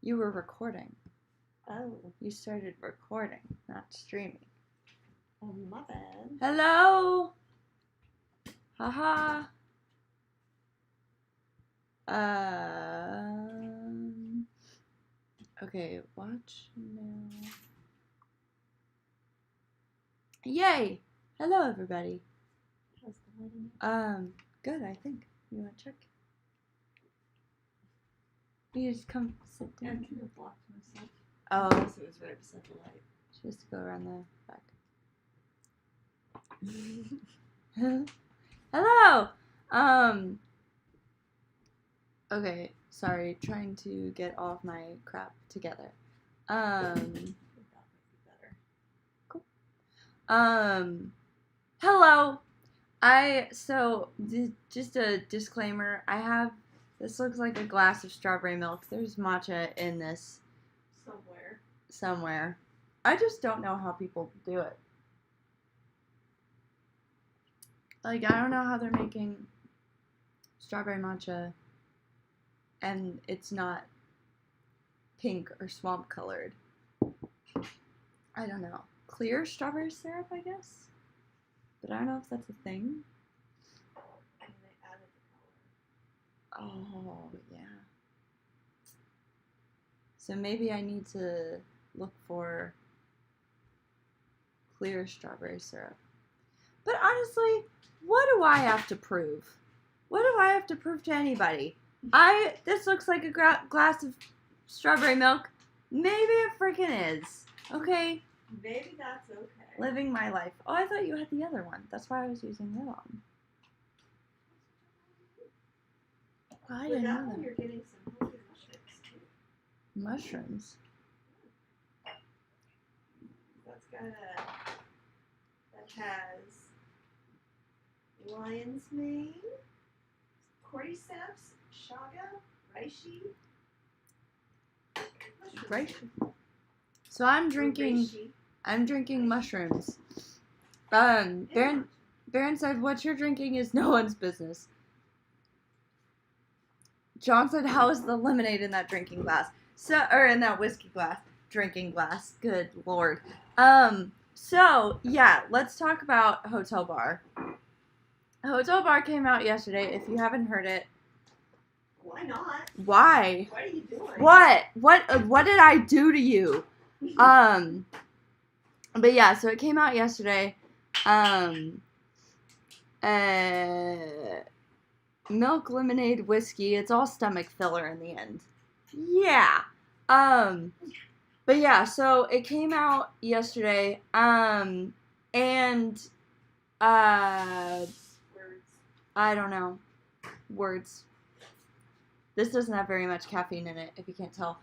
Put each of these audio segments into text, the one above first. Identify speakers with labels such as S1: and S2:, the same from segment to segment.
S1: You were recording.
S2: Oh.
S1: You started recording, not streaming.
S2: Oh, my bad.
S1: Hello! Haha. Okay, watch now. Yay! Hello, everybody.
S2: How's the lighting?
S1: Good, I think. You want to check? You just come sit
S2: I
S1: down.
S2: kind of blocked myself.
S1: Oh.
S2: So it was right beside the light.
S1: Just go around the back. Hello! Okay, sorry, trying to get all of my crap together.
S2: I think that might be better.
S1: Cool. Hello! Just a disclaimer, this looks like a glass of strawberry milk. There's matcha in this somewhere. I just don't know how people do it. Like, I don't know how they're making strawberry matcha and it's not pink or swamp colored. I don't know. Clear strawberry syrup, I guess? But I don't know if that's a thing.
S2: And they added the color.
S1: Oh, yeah. So maybe I need to look for clear strawberry syrup. But honestly, what do I have to prove? What do I have to prove to anybody? This looks like a glass of strawberry milk. Maybe it freaking is. Okay?
S2: Maybe that's okay.
S1: Living my life. Oh, I thought you had the other one. That's why I was using that one. Well, I didn't know
S2: that one you're getting some healthy mushrooms too.
S1: Mushrooms?
S2: That has lion's mane, cordyceps, chaga, reishi.
S1: Reishi. So I'm drinking mushrooms. Baron said, what you're drinking is no one's business. John said, how is the lemonade in that drinking glass? Or in that whiskey glass. Drinking glass. Good lord. So, yeah, let's talk about Hotel Bar. Hotel Bar came out yesterday. If you haven't heard it.
S2: Why not?
S1: Why?
S2: What are you doing?
S1: What did I do to you? But yeah, so it came out yesterday. Milk, lemonade, whiskey. It's all stomach filler in the end. Yeah. But yeah, so it came out yesterday. And I don't know. Words. This doesn't have very much caffeine in it, if you can't tell.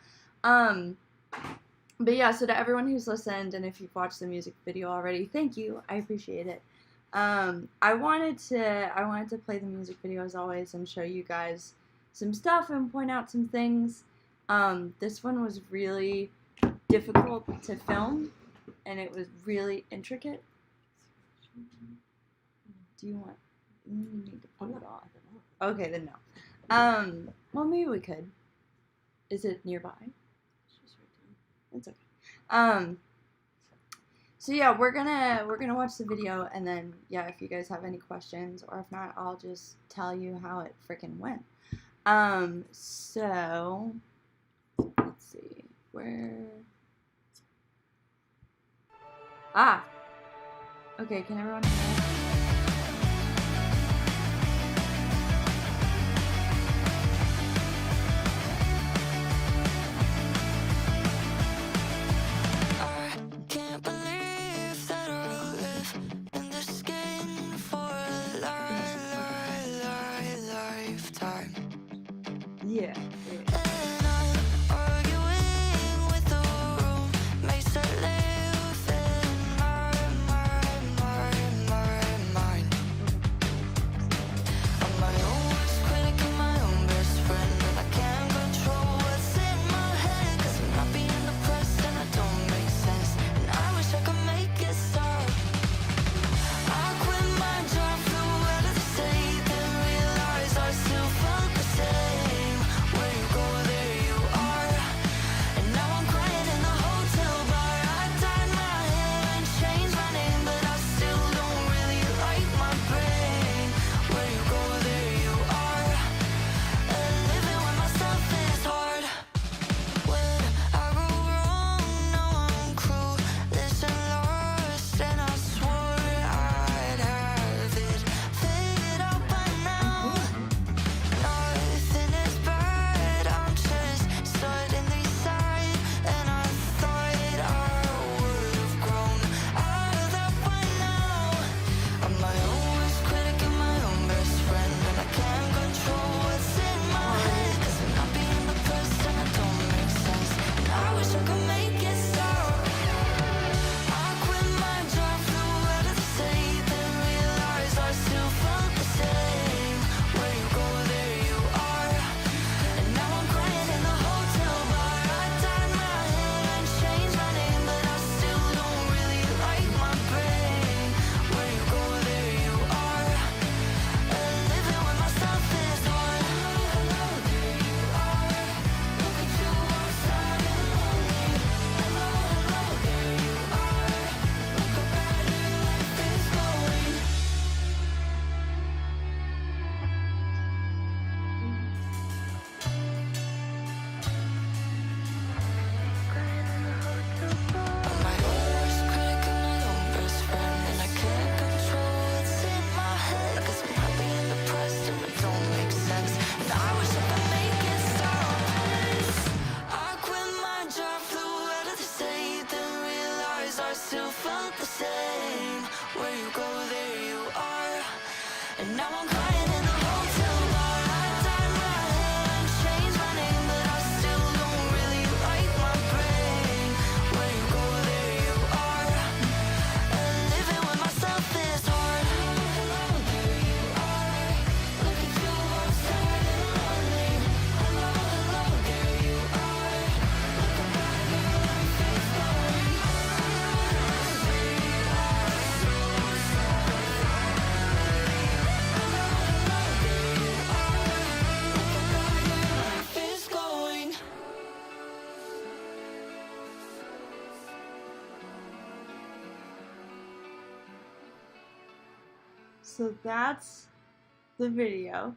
S1: But yeah, so to everyone who's listened, and if you've watched the music video already, thank you. I appreciate it. I wanted to play the music video as always and show you guys some stuff and point out some things. This one was really difficult to film, and it was really intricate. Do you want? You need to put it on. Okay, then no. Well, maybe we could. Is it nearby? It's okay. So yeah, we're gonna watch the video, and then yeah, if you guys have any questions, or if not, I'll just tell you how it freaking went. So let's see where. Okay, can everyone hear me? Yeah.
S3: I still felt the same. Where you go, there you are. And now I'm crying in the hotel bar. I dyed my hair and changed my name, but I still don't really like my brain. Where you go, there you are. And living with myself is hard. Hello, there you are. Look at you, all sad and lonely. Hello, there you are. Looking back, your life is going. Is going.
S1: So that's the video.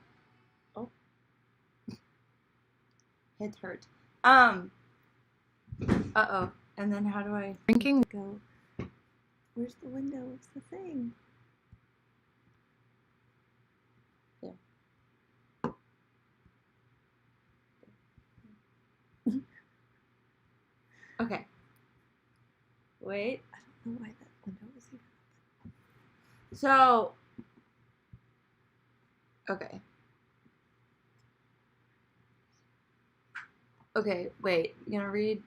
S1: Oh. It hurt. Uh-oh. And then how do I
S4: Drinking.
S1: go? Where's the window of the thing? There. Okay. Wait. I don't know why that window was even open. So, okay. Okay, wait. I'm gonna read.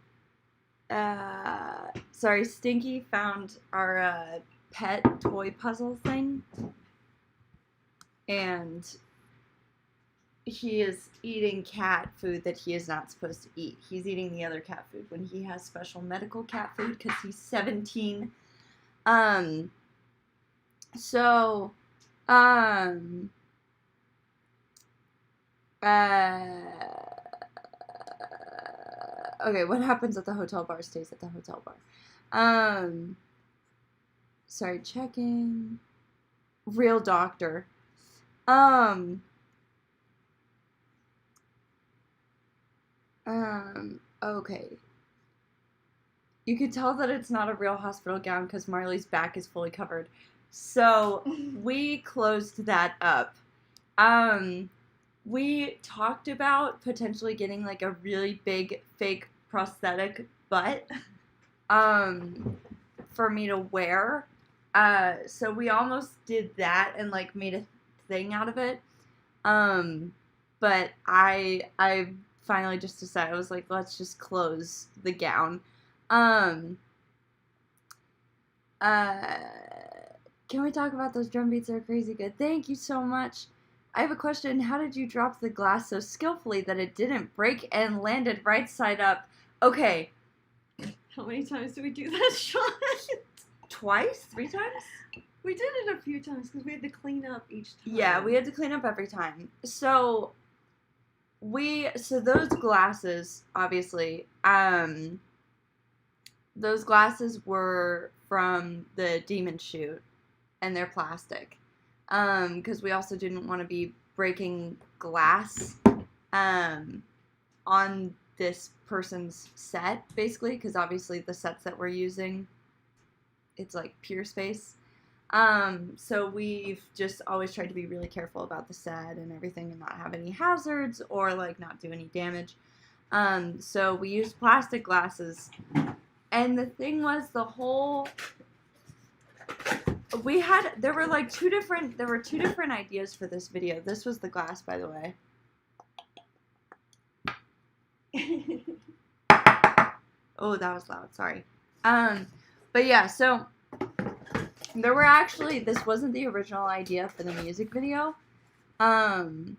S1: Sorry, Stinky found our pet toy puzzle thing. And he is eating cat food that he is not supposed to eat. He's eating the other cat food when he has special medical cat food because he's 17. So, okay, what happens at the hotel bar stays at the hotel bar. Sorry, checking. Real doctor. Okay. You can tell that it's not a real hospital gown because Marley's back is fully covered. So, we closed that up. We talked about potentially getting like a really big fake prosthetic butt for me to wear. So we almost did that and like made a thing out of it. But I finally just decided, I was like, let's just close the gown. Can we talk about those drum beats? They're crazy good. Thank you so much. I have a question. How did you drop the glass so skillfully that it didn't break and landed right side up? Okay.
S2: How many times did we do that shot?
S1: Twice? 3 times?
S2: We did it a few times because we had to clean up each time.
S1: Yeah, we had to clean up every time. So those glasses, obviously, those glasses were from the Demon Shoot, and they're plastic. Because we also didn't want to be breaking glass, on this person's set, basically, because obviously the sets that we're using, it's like pure space. So we've just always tried to be really careful about the set and everything and not have any hazards or like not do any damage. So we used plastic glasses. And the thing was, there were two different ideas for this video. This was the glass, by the way. Oh, that was loud, sorry. But yeah, so there were actually, this wasn't the original idea for the music video. And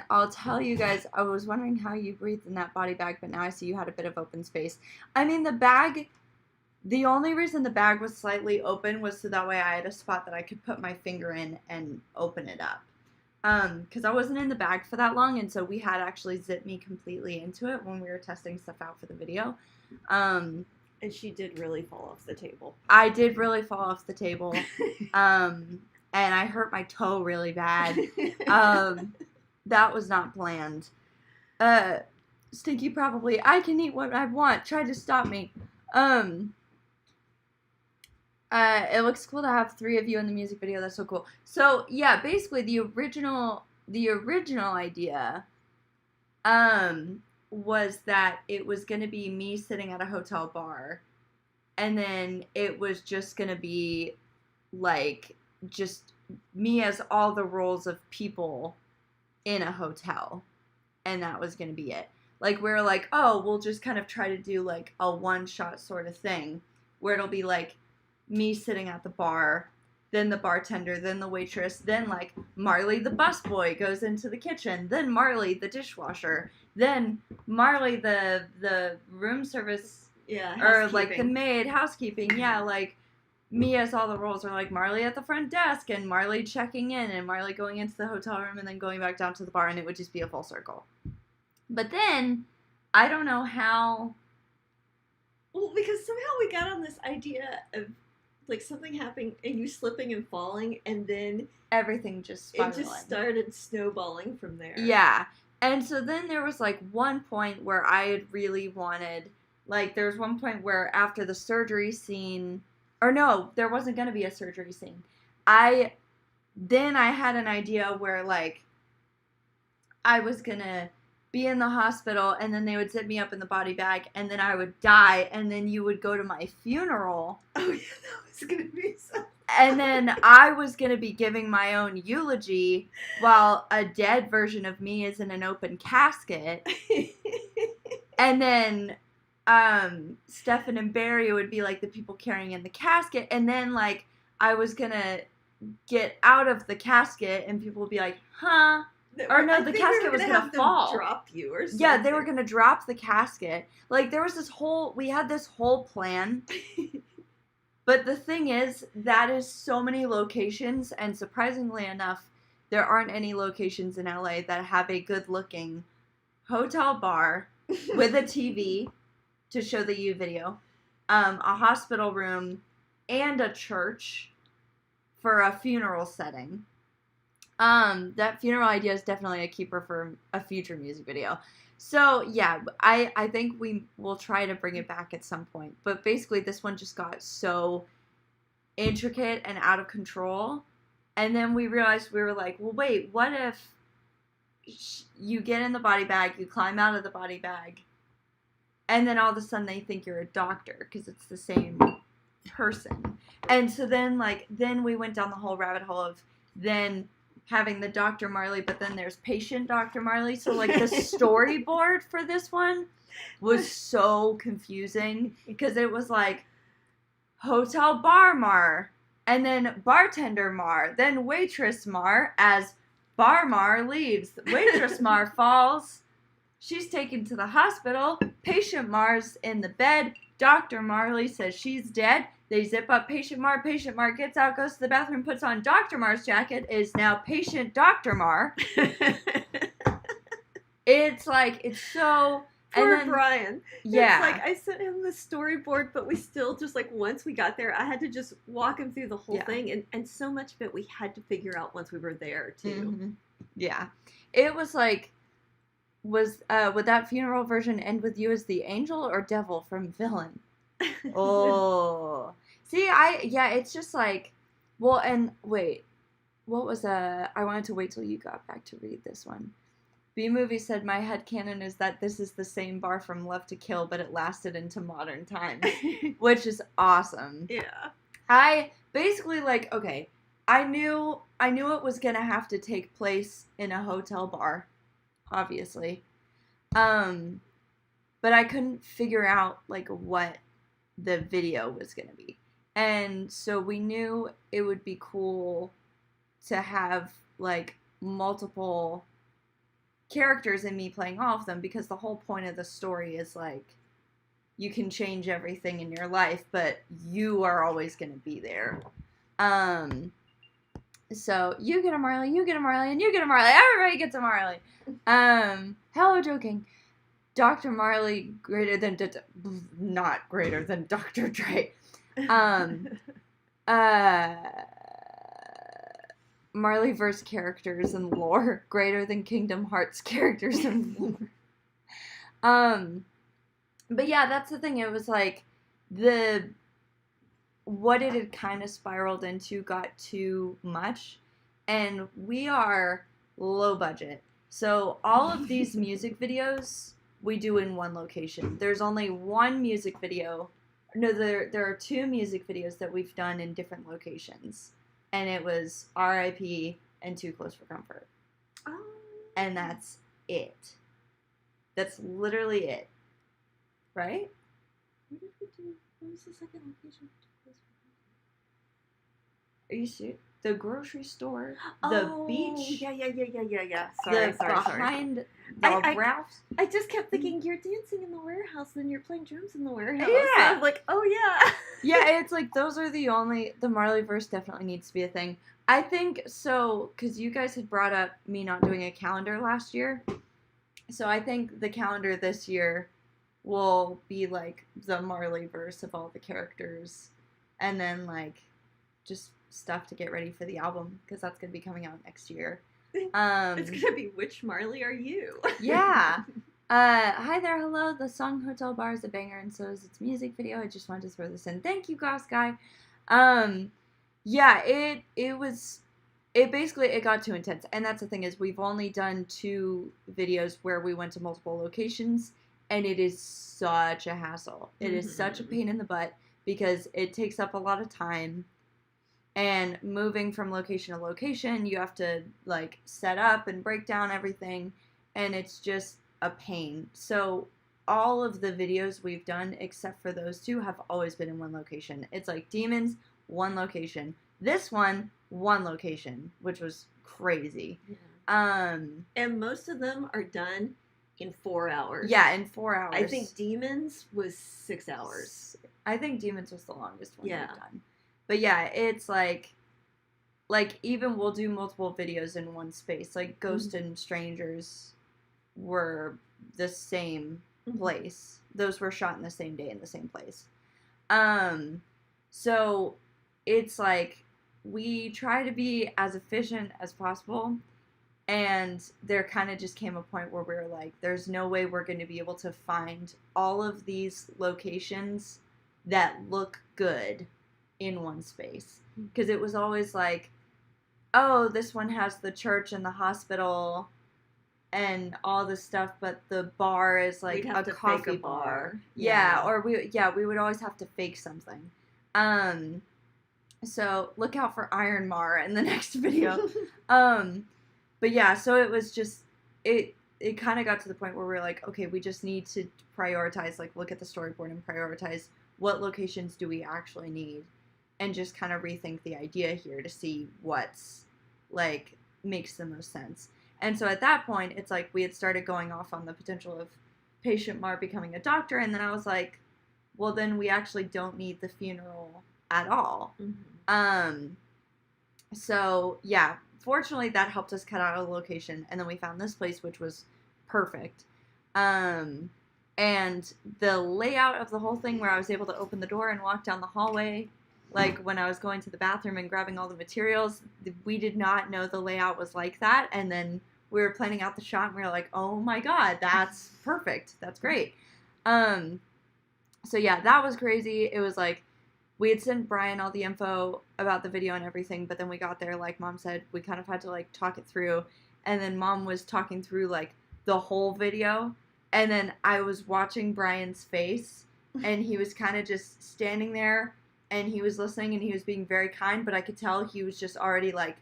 S1: I'll tell you guys, I was wondering how you breathed in that body bag, but now I see you had a bit of open space. I mean, the only reason the bag was slightly open was so that way I had a spot that I could put my finger in and open it up. Because I wasn't in the bag for that long, and so we had actually zipped me completely into it when we were testing stuff out for the video.
S2: And she did really fall off the table.
S1: I did really fall off the table. And I hurt my toe really bad. That was not planned. Stinky probably, I can eat what I want, tried to stop me. It looks cool to have 3 of you in the music video. That's so cool. So yeah, basically the original idea, was that it was going to be me sitting at a hotel bar, and then it was just gonna be like just me as all the roles of people in a hotel, and that was gonna be it. Like, we were like, oh, we'll just kind of try to do like a one-shot sort of thing where it'll be like me sitting at the bar, then the bartender, then the waitress, then like Marley the busboy goes into the kitchen, then Marley the dishwasher, then Marley the room service, or like the maid, housekeeping, like me as all the roles are like Marley at the front desk and Marley checking in and Marley going into the hotel room and then going back down to the bar, and it would just be a full circle. But then I don't know how.
S2: Well, because somehow we got on this idea of like something happening and you slipping and falling, and then
S1: everything just spiraling.
S2: It just started snowballing from there.
S1: Yeah. And so then there was like one point where I had really wanted, like there was one point where after the surgery scene, or no, there wasn't going to be a surgery scene. I had an idea where like I was going to be in the hospital, and then they would zip me up in the body bag, and then I would die, and then you would go to my funeral.
S2: Oh yeah, that was gonna be so.
S1: And then I was gonna be giving my own eulogy while a dead version of me is in an open casket. And then Stefan and Barry would be like the people carrying in the casket, and then like I was gonna get out of the casket, and people would be like, huh? Or no, the casket was going to fall.
S2: Drop you or something.
S1: Yeah, they were going to drop the casket. Like, there was we had this whole plan. But the thing is, that is so many locations, and surprisingly enough, there aren't any locations in LA that have a good-looking hotel bar with a TV to show the U video, a hospital room, and a church for a funeral setting. That funeral idea is definitely a keeper for a future music video. So, yeah, I think we will try to bring it back at some point. But basically, this one just got so intricate and out of control. And then we realized, we were like, well, wait, what if you get in the body bag, you climb out of the body bag, and then all of a sudden they think you're a doctor because it's the same person. And so then we went down the whole rabbit hole of then having the Dr. Marley, but then there's patient Dr. Marley. So, like, the storyboard for this one was so confusing because it was like hotel bar Mar, and then bartender Mar, then waitress Mar, as bar Mar leaves. Waitress Mar falls. She's taken to the hospital. Patient Mar's in the bed. Dr. Marley says she's dead. They zip up Patient Mar. Patient Mar gets out, goes to the bathroom, puts on Dr. Mar's jacket, is now Patient Dr. Mar. It's like, it's so...
S2: Poor Brian.
S1: Yeah.
S2: It's like, I sent him the storyboard, but we still just, like, once we got there, I had to just walk him through the whole thing. And so much of it we had to figure out once we were there, too.
S1: Mm-hmm. Yeah. It was like, would that funeral version end with you as the angel or devil from Villain? Oh. See, it's just like, well, and wait, what was I wanted to wait till you got back to read this one. B-Movie said, my headcanon is that this is the same bar from Love to Kill, but it lasted into modern times, which is awesome.
S2: Yeah.
S1: I basically, like, okay, I knew it was going to have to take place in a hotel bar, obviously. But I couldn't figure out, like, what the video was going to be. And so we knew it would be cool to have, like, multiple characters and me playing all of them, because the whole point of the story is, like, you can change everything in your life, but you are always going to be there. So you get a Marley, you get a Marley, and you get a Marley. Everybody gets a Marley. Hello, joking. Dr. Marley not greater than Dr. Dre. Marley-verse characters and lore greater than Kingdom Hearts characters and lore. But yeah, that's the thing. It was like what it had kind of spiraled into got too much, and we are low budget. So all of these music videos we do in one location. There's only one music video No, there are 2 music videos that we've done in different locations, and it was R.I.P. and Too Close for Comfort,
S2: Oh.
S1: and that's it. That's literally it, right?
S2: What did we do? What was the second location?
S1: Are you serious? The grocery store,
S2: Oh,
S1: the beach,
S2: yeah.
S1: sorry. The Ralph's.
S2: I just kept thinking you're dancing in the warehouse and you're playing drums in the warehouse.
S1: Yeah.
S2: I'm like, oh yeah.
S1: Yeah, it's like those are the Marley-verse definitely needs to be a thing. I think so, because you guys had brought up me not doing a calendar last year. So I think the calendar this year will be like the Marley-verse of all the characters. And then like just stuff to get ready for the album, because that's going to be coming out next year.
S2: It's gonna be Which Marley Are You?
S1: Yeah. Hi there, hello. The song Hotel Bar is a banger, and so is its music video. I just wanted to throw this in. Thank you, Goss Guy. Yeah, it basically got too intense, and that's the thing is we've only done 2 videos where we went to multiple locations, and it is such a hassle. It is such a pain in the butt because it takes up a lot of time. And moving from location to location, you have to like set up and break down everything, and it's just a pain. So all of the videos we've done, except for those 2, have always been in one location. It's like Demons, one location. This one location, which was crazy.
S2: Yeah. And most of them are done in 4 hours.
S1: Yeah, in 4 hours.
S2: I think Demons was 6 hours.
S1: I think Demons was the longest one we've done. But yeah, it's like even we'll do multiple videos in one space. Like Ghost and Strangers were the same place. Those were shot in the same day in the same place. So it's like we try to be as efficient as possible, and there kind of just came a point where we were like, there's no way we're going to be able to find all of these locations that look good in one space, because it was always like, oh, this one has the church and the hospital and all this stuff, but the bar is like a coffee bar. Yeah, or we would always have to fake something. So look out for Iron Mar in the next video. But yeah, so it was just it kind of got to the point where we were like, okay, we just need to prioritize, like look at the storyboard and prioritize what locations do we actually need, and just kind of rethink the idea here to see what's, like, makes the most sense. And so at that point, it's like we had started going off on the potential of Patient Mar becoming a doctor, and then I was like, well, then we actually don't need the funeral at all. So, yeah, fortunately that helped us cut out a location, and then we found this place, which was perfect. And the layout of the whole thing, where I was able to open the door and walk down the hallway, like when I was going to the bathroom and grabbing all the materials, we did not know the layout was like that. And then we were planning out the shot and we were like, oh my God, that's perfect. That's great. So yeah, that was crazy. It was like, we had sent Brian all the info about the video and everything, but then we got there, like Mom said, we kind of had to like talk it through. And then Mom was talking through like the whole video. And then I was watching Brian's face, and he was kind of just standing there, and he was listening, and he was being very kind, but I could tell he was just already like,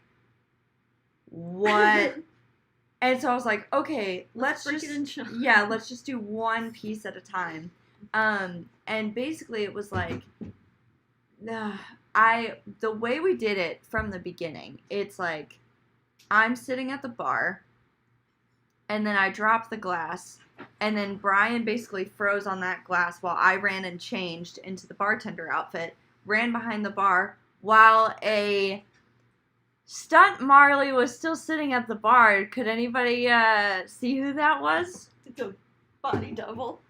S1: what? And so I was like, okay, let's just do one piece at a time. And basically it was like, the way we did it from the beginning, it's like, I'm sitting at the bar, and then I drop the glass, and then Brian basically froze on that glass while I ran and changed into the bartender outfit, ran behind the bar, while a stunt Marley was still sitting at the bar. Could anybody see who that was?
S2: It's a body double.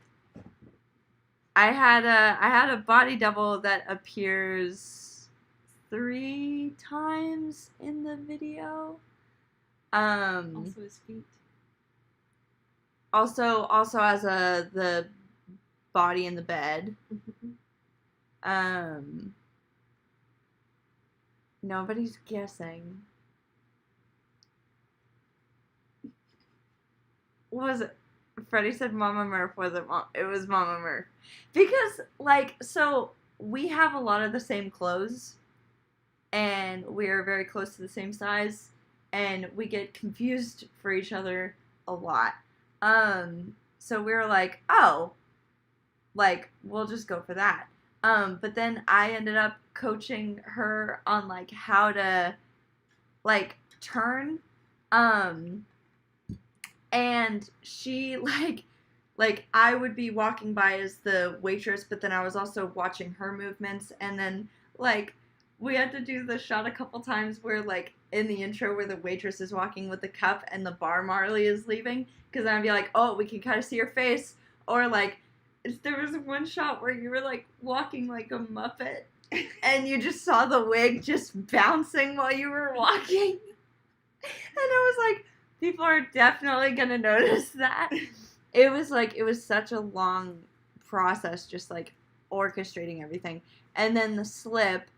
S1: I had a body double that appears 3 times in the video.
S2: Also his feet.
S1: Also as the body in the bed. Nobody's guessing. Was it Freddie said Mama Murph wasn't it was Mama Murph. Because, like, so we have a lot of the same clothes, and we're very close to the same size, and we get confused for each other a lot. So we were like, oh, like, we'll just go for that. But then I ended up coaching her on, like, how to, like, turn, and she, like, I would be walking by as the waitress, but then I was also watching her movements, and then, like, we had to do the shot a couple times where, like, in the intro where the waitress is walking with the cup and the bar Marley is leaving, because then I'd be like, oh, we can kind of see her face, or, like, there was one shot where you were, like, walking like a Muppet, and you just saw the wig just bouncing while you were walking, and it was like, people are definitely gonna notice that. It was such a long process, just, like, orchestrating everything. And then the slip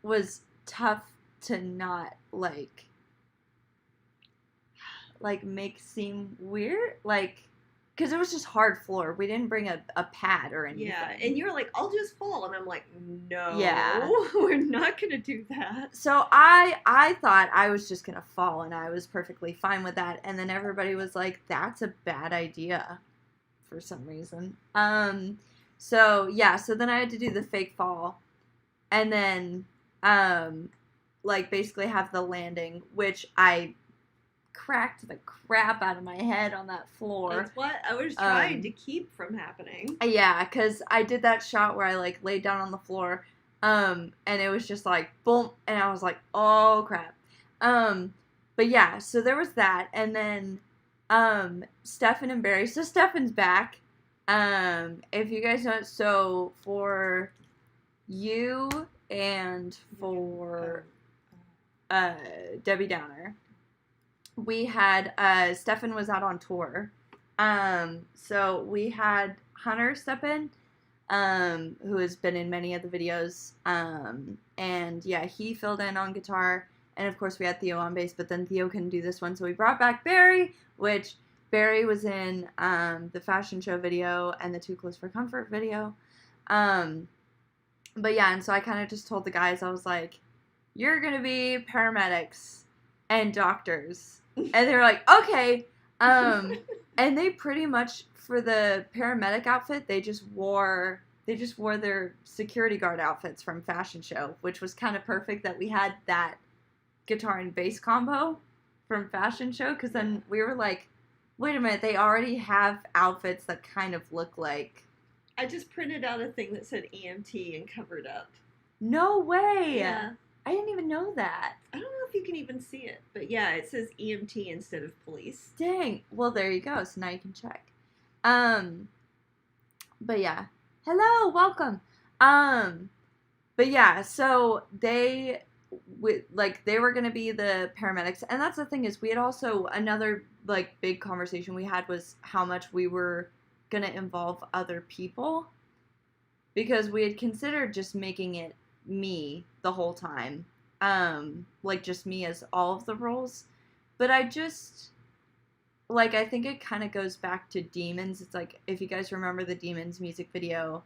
S1: was tough to not, like make seem weird, like, because it was just hard floor. We didn't bring a pad or anything.
S2: Yeah, and you're like, I'll just fall. And I'm like, no.
S1: Yeah.
S2: We're not going to do that.
S1: So I thought I was just going to fall, and I was perfectly fine with that. And then everybody was like, that's a bad idea for some reason. So, yeah, so then I had to do the fake fall. And then, like, basically have the landing, which I cracked the crap out of my head on that floor.
S2: That's what I was trying to keep from happening.
S1: Yeah, because I did that shot where I, like, laid down on the floor, and it was just like, boom, and I was like, oh, crap. But yeah, so there was that, and then, Stefan and Barry. So Stefan's back. If you guys know, so for you and for, Debbie Downer, we had, Stefan was out on tour, so we had Hunter step in, who has been in many of the videos, and yeah, he filled in on guitar, and of course we had Theo on bass, but then Theo couldn't do this one, so we brought back Barry, which Barry was in, the fashion show video, and the Too Close for Comfort video, but yeah, and so I kind of just told the guys, I was like, you're gonna be paramedics and doctors. And they were like, okay. And they pretty much, for the paramedic outfit, they just wore their security guard outfits from fashion show, which was kind of perfect that we had that guitar and bass combo from fashion show, because then we were like, wait a minute, they already have outfits that kind of look like...
S2: I just printed out a thing that said EMT and covered up.
S1: No way!
S2: Yeah.
S1: I didn't even know that.
S2: I don't know if you can even see it, but yeah, it says EMT instead of police.
S1: Dang. Well, there you go. So now you can check. But yeah. Hello, welcome. But yeah, so they were gonna be the paramedics, and that's the thing, is we had also, another, like, big conversation we had was how much we were gonna involve other people, because we had considered just making it me the whole time, like, just me as all of the roles, but I just, like, I think it kind of goes back to Demons. It's like, if you guys remember the Demons music video,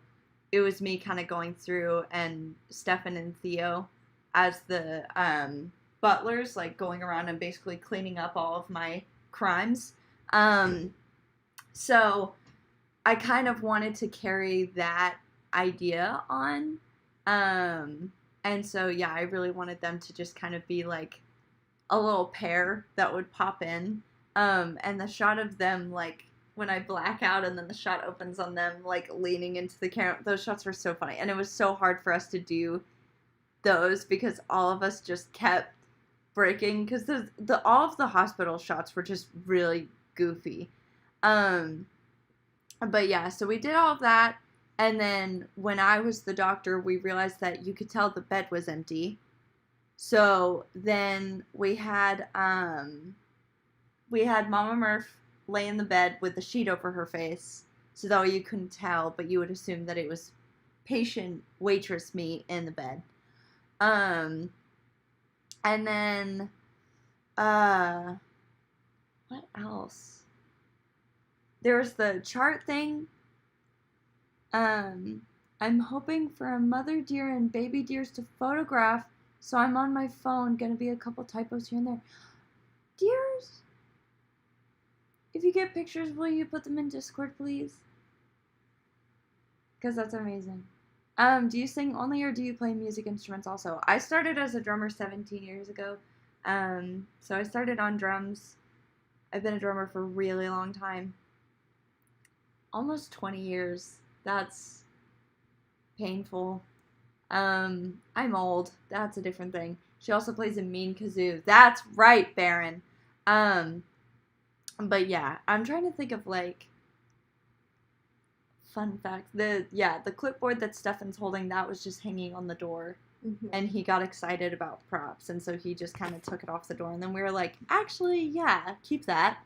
S1: it was me kind of going through, and Stefan and Theo as the butlers, like, going around and basically cleaning up all of my crimes. So I kind of wanted to carry that idea on. And so, yeah, I really wanted them to just kind of be like a little pair that would pop in. And the shot of them, like, when I black out and then the shot opens on them, like, leaning into the camera, those shots were so funny. And it was so hard for us to do those because all of us just kept breaking, because all of the hospital shots were just really goofy. But yeah, so we did all of that. And then when I was the doctor, we realized that you could tell the bed was empty. So then we had Mama Murph lay in the bed with the sheet over her face, so that way you couldn't tell, but you would assume that it was patient waitress me in the bed. And then what else? There's the chart thing. I'm hoping for a mother deer and baby deers to photograph, so I'm on my phone. Gonna be a couple typos here and there. Deers? If you get pictures, will you put them in Discord, please? Because that's amazing. Do you sing only, or do you play music instruments also? I started as a drummer 17 years ago. So I started on drums. I've been a drummer for a really long time. Almost 20 years. That's painful. I'm old. That's a different thing. She also plays a mean kazoo. That's right, Baron. But yeah, I'm trying to think of like fun facts. The clipboard that Stefan's holding, that was just hanging on the door. Mm-hmm. And he got excited about props, and so he just kind of took it off the door, and then we were like, actually, yeah, keep that.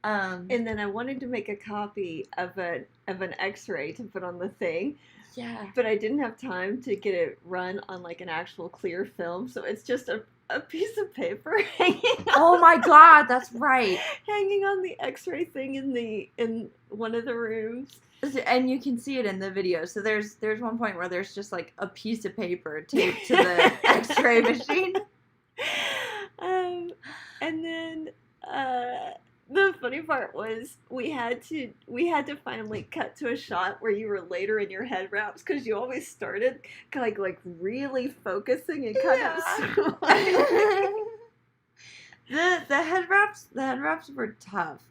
S2: And then I wanted to make a copy of an X-ray to put on the thing.
S1: Yeah.
S2: But I didn't have time to get it run on like an actual clear film, so it's just a piece of paper hanging on.
S1: Oh my god, that's right.
S2: Hanging on the X-ray thing in one of the rooms.
S1: And you can see it in the video. So there's one point where there's just like a piece of paper taped to the X-ray machine.
S2: And then the funny part was we had to finally cut to a shot where you were later in your head wraps, because you always started like really focusing and kind of smiling.
S1: the head wraps were tough.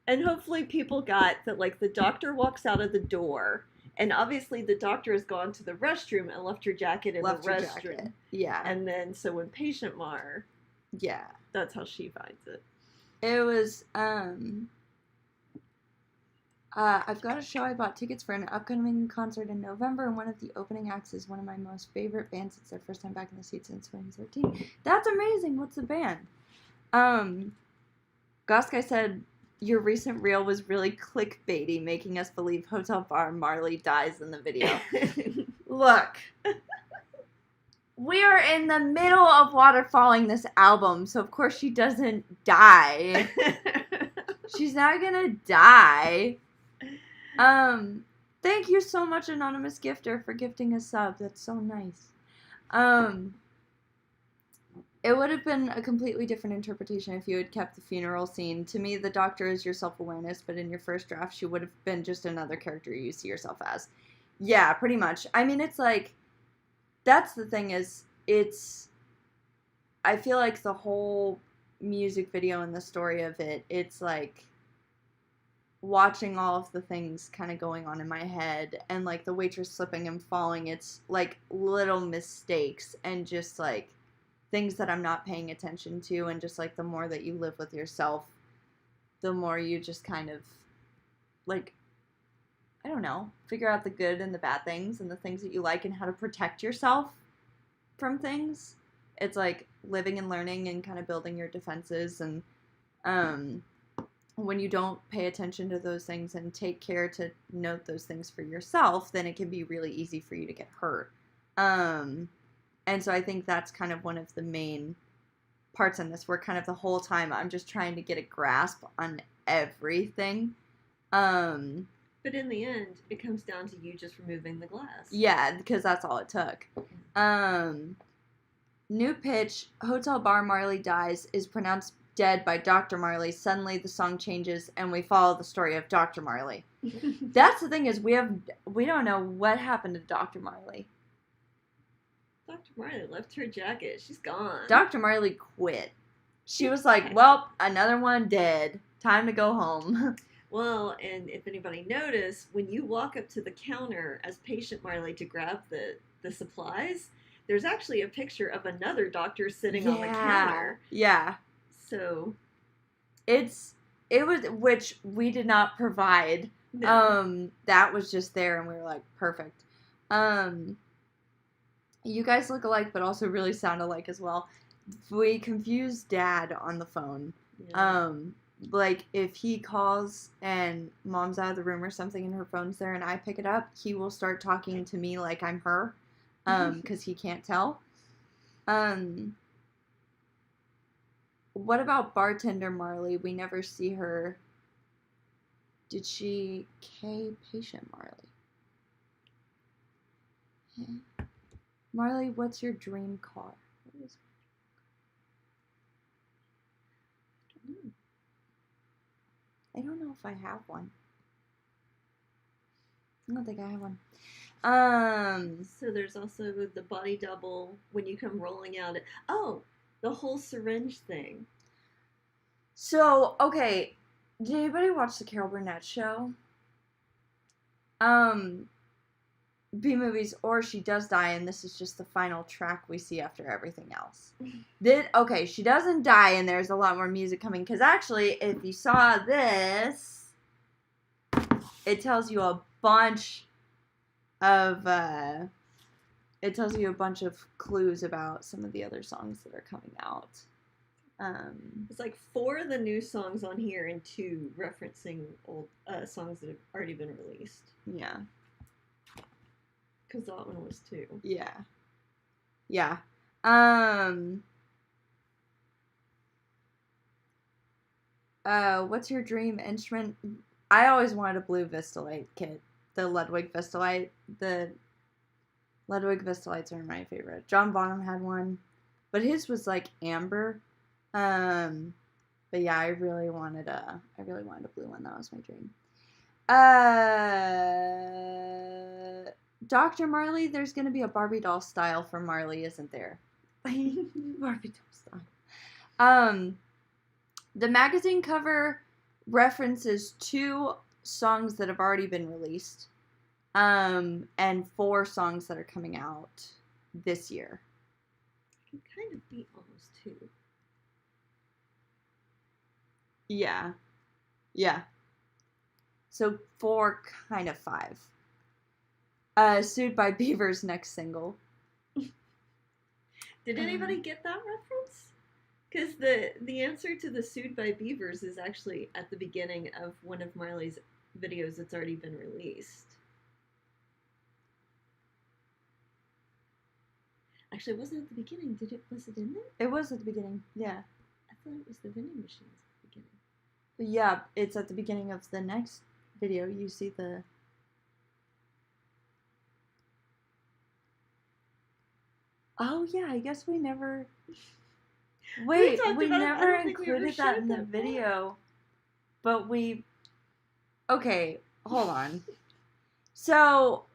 S2: And hopefully people got that, like, the doctor walks out of the door, and obviously the doctor has gone to the restroom and left your jacket in the restroom.
S1: Yeah.
S2: And then, so when patient Mar,
S1: yeah,
S2: that's how she finds it.
S1: It was, I've got a show. I bought tickets for an upcoming concert in November, and one of the opening acts is one of my most favorite bands. It's their first time back in the seats since 2013. That's amazing. What's the band? Gosk, said, your recent reel was really clickbaity, making us believe Hotel Bar Marley dies in the video. Look, we are in the middle of waterfalling this album, so of course she doesn't die. She's not gonna die. Thank you so much, Anonymous Gifter, for gifting a sub. That's so nice. It would have been a completely different interpretation if you had kept the funeral scene. To me, the doctor is your self-awareness, but in your first draft, she would have been just another character you see yourself as. Yeah, pretty much. I mean, it's like, that's the thing is, I feel like the whole music video and the story of it, it's like, watching all of the things kind of going on in my head, and like the waitress slipping and falling, it's like little mistakes, and just like, things that I'm not paying attention to, and just, like, the more that you live with yourself, the more you just kind of, like, I don't know, figure out the good and the bad things, and the things that you like, and how to protect yourself from things. It's, like, living and learning, and kind of building your defenses, and, when you don't pay attention to those things, and take care to note those things for yourself, then it can be really easy for you to get hurt. And so I think that's kind of one of the main parts in this, where kind of the whole time I'm just trying to get a grasp on everything.
S2: But in the end, it comes down to you just removing the glass.
S1: Yeah, because that's all it took. New pitch, Hotel Bar Marley dies, is pronounced dead by Dr. Marley. Suddenly the song changes, and we follow the story of Dr. Marley. That's the thing is, we don't know what happened to Dr. Marley.
S2: Dr. Marley left her jacket. She's gone.
S1: Dr. Marley quit. She was like, well, another one dead. Time to go home.
S2: Well, and if anybody noticed, when you walk up to the counter as patient Marley to grab the supplies, there's actually a picture of another doctor sitting on the counter.
S1: Yeah.
S2: So
S1: it was, which we did not provide.
S2: No.
S1: That was just there, and we were like, perfect. You guys look alike, but also really sound alike as well. We confused Dad on the phone. Yeah. Like, if he calls and Mom's out of the room or something and her phone's there and I pick it up, he will start talking to me like I'm her, because he can't tell. What about bartender Marley? We never see her Did she patient Marley? Yeah. Marley, what's your dream car? What is I don't know if I have one. I don't think I have one.
S2: So there's also the body double when you come rolling out. Oh, the whole syringe thing.
S1: So, okay, did anybody watch the Carol Burnett show? B-movies, or she does die, and this is just the final track we see after everything else. Okay, she doesn't die, and there's a lot more music coming, because actually, if you saw this, it tells you a bunch of, clues about some of the other songs that are coming out.
S2: It's like 4 of the new songs on here and 2 referencing old songs that have already been released.
S1: Yeah.
S2: Because that one was 2.
S1: Yeah. Yeah. What's your dream instrument? I always wanted a blue Vistalite kit. The Ludwig Vistalite. The Ludwig Vistalites are my favorite. John Bonham had one, but his was like amber. But yeah, I really wanted a blue one. That was my dream. Dr. Marley, there's gonna be a Barbie doll style for Marley, isn't there? Barbie doll style. The magazine cover references 2 songs that have already been released, and 4 songs that are coming out this year.
S2: I can kind of beat almost 2.
S1: Yeah. Yeah. So 4, kind of 5. Sued by Beaver's next single.
S2: Did anybody get that reference? Because the answer to the Sued by Beavers is actually at the beginning of one of Marley's videos that's already been released. Actually, it wasn't at the beginning. Was it in there?
S1: It was at the beginning, yeah.
S2: I thought it was the vending machines at the beginning.
S1: Yeah, it's at the beginning of the next video. You see the... Oh, yeah, I guess we never... Wait, we never included that in the video. But we... Okay, hold on. So,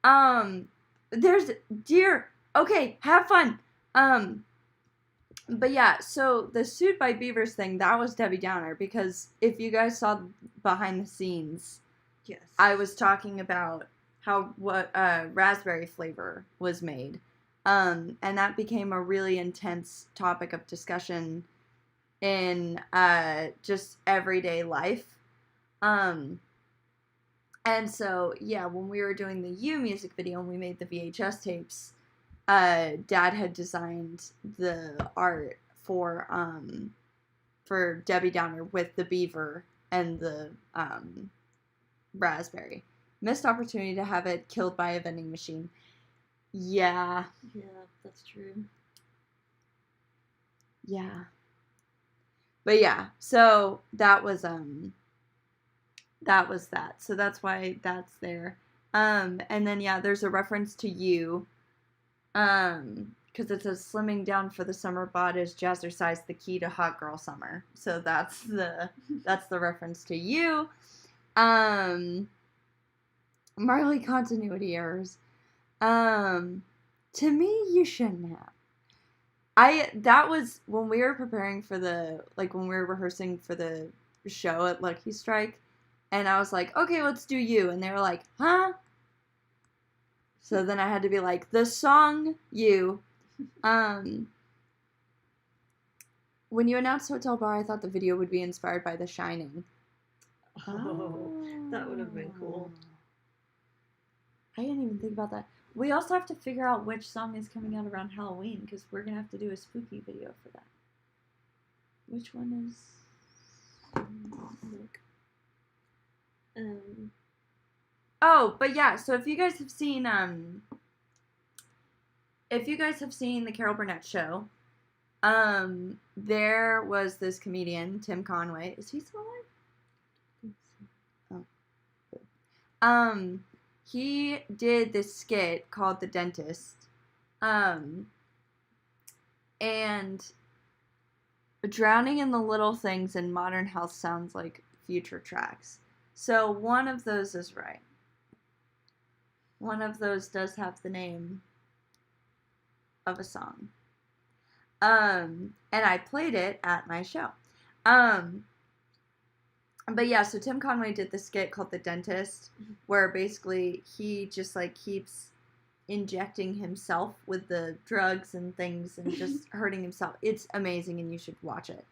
S1: there's... Dear... Okay, have fun. But yeah, so the Sued by Beavers thing, that was Debbie Downer, because if you guys saw behind the scenes,
S2: yes,
S1: I was talking about what raspberry flavor was made. And that became a really intense topic of discussion in just everyday life. And so, yeah, when we were doing the You music video and we made the VHS tapes, Dad had designed the art for Debbie Downer with the beaver and the raspberry. Missed opportunity to have it killed by a vending machine. Yeah.
S2: Yeah, that's true.
S1: Yeah. But yeah, so that was that. So that's why that's there. And then yeah, there's a reference to You. Because it says slimming down for the summer bod is jazzercise the key to hot girl summer. So that's the reference to You. Marley continuity errors. To me, you shouldn't have. That was when we were preparing for when we were rehearsing for the show at Lucky Strike, and I was like, okay, let's do You, and they were like, huh? So then I had to be like, the song You. When you announced Hotel Bar, I thought the video would be inspired by The Shining.
S2: Oh, that would have been cool.
S1: I didn't even think about that. We also have to figure out which song is coming out around Halloween, because we're going to have to do a spooky video for that. Which one is... Oh, but yeah, so if you guys have seen the Carol Burnett show, there was this comedian, Tim Conway. Is he still alive? He did this skit called The Dentist. And Drowning in the Little Things in Modern Health sounds like future tracks. So one of those is right. One of those does have the name of a song. And I played it at my show. But yeah, so Tim Conway did this skit called The Dentist, where basically he just like keeps injecting himself with the drugs and things and just hurting himself. It's amazing, and you should watch it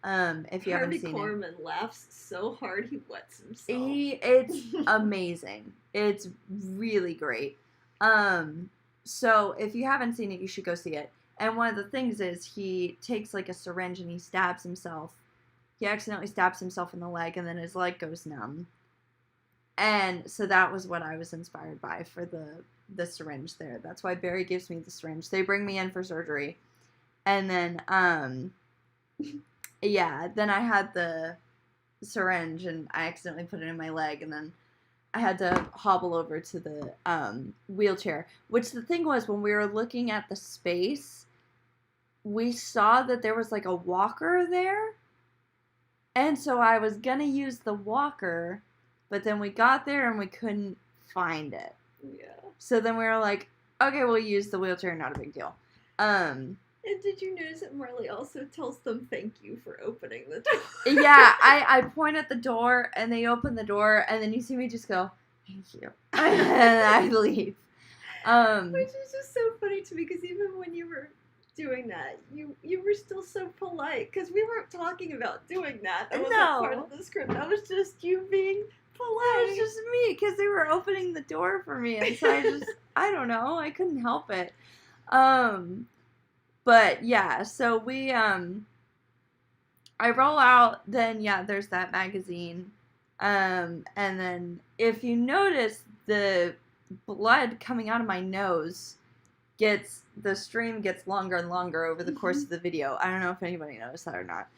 S1: if you haven't seen
S2: Harvey Korman laughs so hard he wets himself.
S1: It's amazing. It's really great. So if you haven't seen it, you should go see it. And one of the things is he takes like a syringe and he stabs himself. He accidentally stabs himself in the leg, and then his leg goes numb. And so that was what I was inspired by for the syringe there. That's why Barry gives me the syringe. They bring me in for surgery. And then, yeah, then I had the syringe, and I accidentally put it in my leg, and then I had to hobble over to the wheelchair. Which the thing was, when we were looking at the space, we saw that there was like a walker there. And so I was going to use the walker, but then we got there and we couldn't find it.
S2: Yeah.
S1: So then we were like, okay, we'll use the wheelchair, not a big deal.
S2: And did you notice that Marley also tells them thank you for opening the door?
S1: Yeah, I point at the door, and they open the door, and then you see me just go, thank you. And I leave.
S2: Which is just so funny to me, because even when you were doing that, you were still so polite, because we weren't talking about doing that. That wasn't part of the script. That was just you being polite.
S1: It was just me, because they were opening the door for me, and so I don't know, I couldn't help it. But yeah, so we, I roll out, then yeah, there's that magazine, and then if you notice, the blood coming out of my nose the stream gets longer and longer over the course of the video. I don't know if anybody noticed that or not.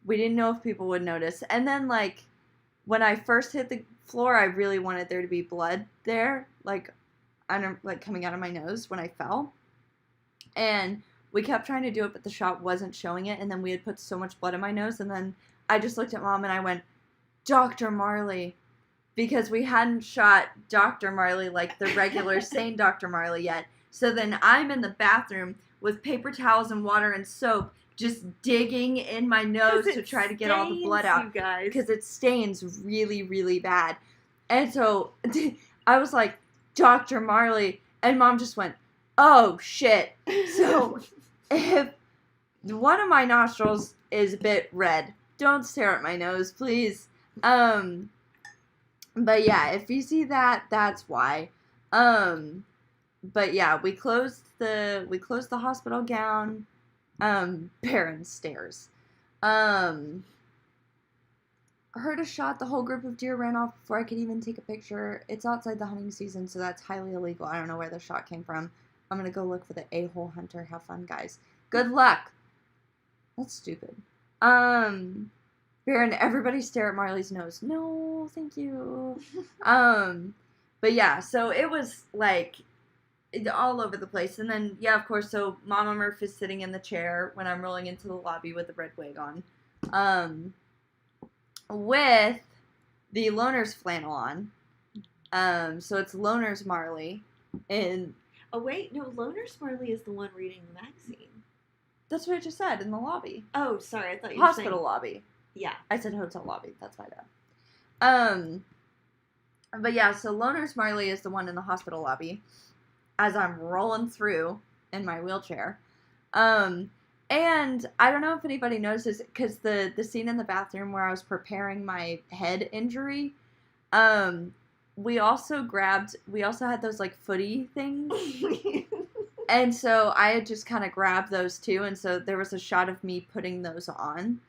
S1: We didn't know if people would notice. And then, like, when I first hit the floor, I really wanted there to be blood there, like coming out of my nose when I fell. And we kept trying to do it, but the shot wasn't showing it. And then we had put so much blood in my nose. And then I just looked at Mom and I went, Dr. Marley. Because we hadn't shot Dr. Marley like the regular sane Dr. Marley yet. So then I'm in the bathroom with paper towels and water and soap, just digging in my nose to try to get all the blood out. Because it stains really, really bad. And so I was like, Dr. Marley. And Mom just went, oh, shit. So if one of my nostrils is a bit red, don't stare at my nose, please. But yeah, if you see that, that's why. But yeah, we closed the hospital gown. Baron stares. Heard a shot. The whole group of deer ran off before I could even take a picture. It's outside the hunting season, so that's highly illegal. I don't know where the shot came from. I'm gonna go look for the a-hole hunter. Have fun, guys. Good luck. That's stupid. Baron, everybody stare at Marley's nose. No, thank you. But yeah, so it was like all over the place. And then, yeah, of course, so Mama Murph is sitting in the chair when I'm rolling into the lobby with the red wig on. With the Loner's flannel on. So it's Loner's Marley. And
S2: oh, wait, no, Loner's Marley is the one reading the magazine.
S1: That's what I just said, in the lobby.
S2: Oh, sorry, I thought you were saying...
S1: Hospital lobby.
S2: Yeah.
S1: I said hotel lobby. That's my bad. But yeah, so Loner's Marley is the one in the hospital lobby as I'm rolling through in my wheelchair. And I don't know if anybody notices, because the scene in the bathroom where I was preparing my head injury, we also had those like footy things. And so I had just kind of grabbed those too. And so there was a shot of me putting those on.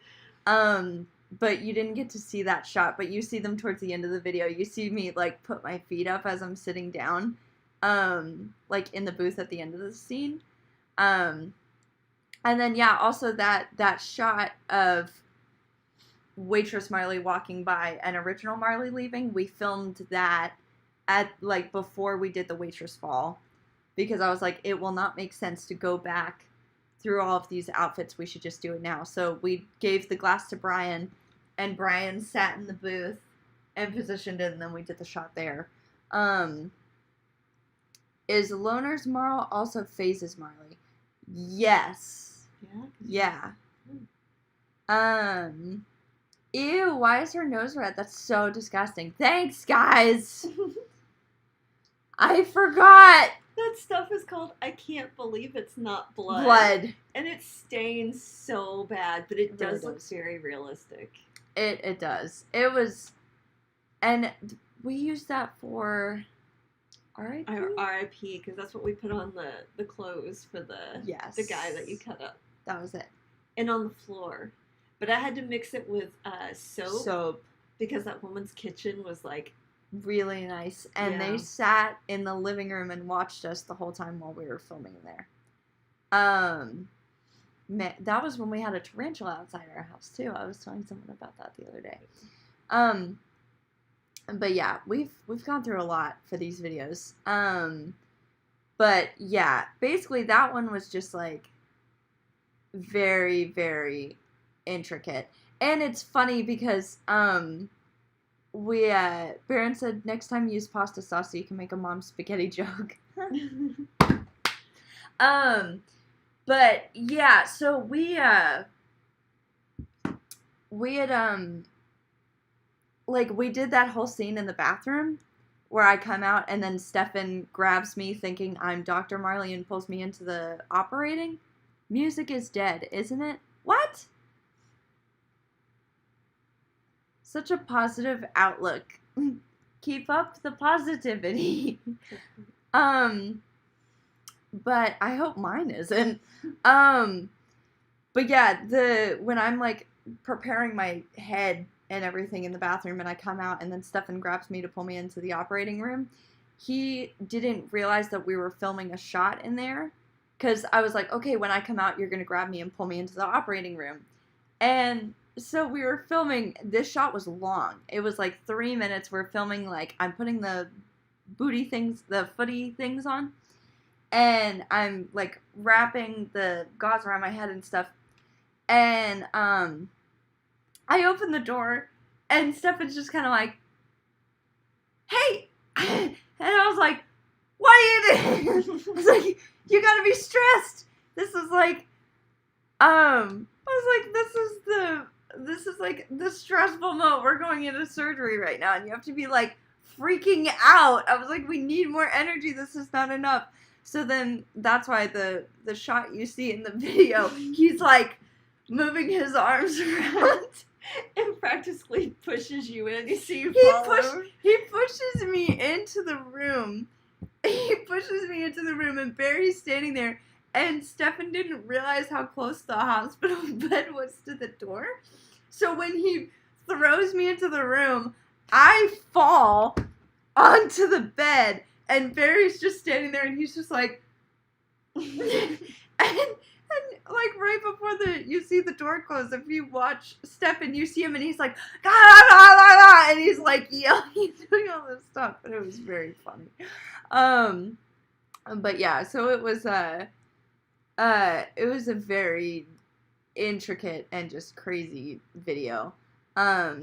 S1: But you didn't get to see that shot, but you see them towards the end of the video. You see me, like, put my feet up as I'm sitting down, like, in the booth at the end of the scene. And then, yeah, also that shot of waitress Marley walking by and original Marley leaving, we filmed that at, like, before we did the waitress fall. Because I was like, it will not make sense to go back through all of these outfits. We should just do it now. So we gave the glass to Brian, and Brian sat in the booth and positioned it, and then we did the shot there. Is Loner's Marl also phases Marley? Yes.
S2: Yeah?
S1: Yeah. Ew, why is her nose red? That's so disgusting. Thanks, guys! I forgot!
S2: That stuff is called I Can't Believe It's Not Blood.
S1: Blood.
S2: And it stains so bad, but it
S1: really
S2: does look
S1: does.
S2: very realistic.
S1: It does. It was... And we used that for... R.I.P.?
S2: R.I.P. because that's what we put on the clothes for the guy that you cut up.
S1: That was it.
S2: And on the floor. But I had to mix it with soap. Because that woman's kitchen was like...
S1: Really nice. And they sat in the living room and watched us the whole time while we were filming there. That was when we had a tarantula outside our house too. I was telling someone about that the other day. But yeah, we've gone through a lot for these videos. But yeah, basically that one was just like very, very intricate. And it's funny because Baron said next time use pasta sauce so you can make a mom spaghetti joke. But yeah, so we had like, we did that whole scene in the bathroom where I come out and then Stefan grabs me thinking I'm Dr. Marley and pulls me into the operating. Music is dead, isn't it? What? Such a positive outlook. Keep up the positivity. But I hope mine isn't. But yeah, when I'm like preparing my head and everything in the bathroom and I come out and then Stefan grabs me to pull me into the operating room, he didn't realize that we were filming a shot in there. Because I was like, okay, when I come out, you're going to grab me and pull me into the operating room. And so we were filming, this shot was long. It was like 3 minutes. We're filming, like, I'm putting the footy things on. And I'm, like, wrapping the gauze around my head and stuff. And, I open the door, and Stefan's just kind of like, hey! And I was like, what are you doing? I was like, you gotta be stressed. This is like, I was like, this is like the stressful moment. We're going into surgery right now, and you have to be like freaking out. I was like, we need more energy. This is not enough. So then that's why the shot you see in the video, he's like moving his arms around.
S2: And practically pushes you in. You see you fall over.
S1: He pushes me into the room. And Barry's standing there, and Stefan didn't realize how close the hospital bed was to the door. So when he throws me into the room, I fall onto the bed, and Barry's just standing there, and he's just like, and like right before you see the door close, if you watch Stefan, you see him and he's like, and he's like yelling, he's doing all this stuff, and it was very funny. But yeah, so it was a very intricate and just crazy video. I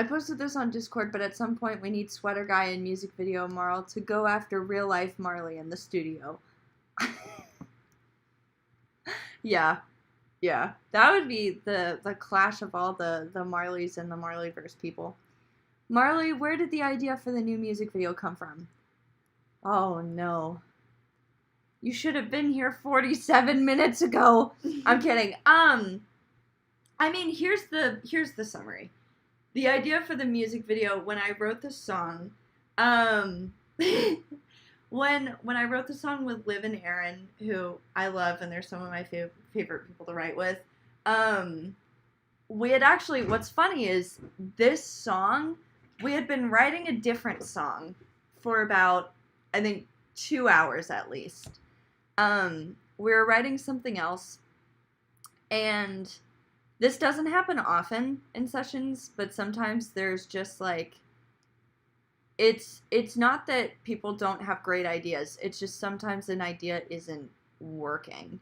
S1: posted this on Discord, but at some point we need Sweater Guy and music video Marl to go after real life Marley in the studio. Yeah. That would be the clash of all the Marleys and the Marley-verse people. Marley, where did the idea for the new music video come from? Oh no. You should have been here 47 minutes ago. I'm kidding. I mean, here's the summary. The idea for the music video, when I wrote the song, when I wrote the song with Liv and Aaron, who I love, and they're some of my favorite people to write with, we had actually, what's funny is this song, we had been writing a different song for about, I think, 2 hours at least. We were writing something else, and this doesn't happen often in sessions, but sometimes there's just like, it's not that people don't have great ideas. It's just sometimes an idea isn't working.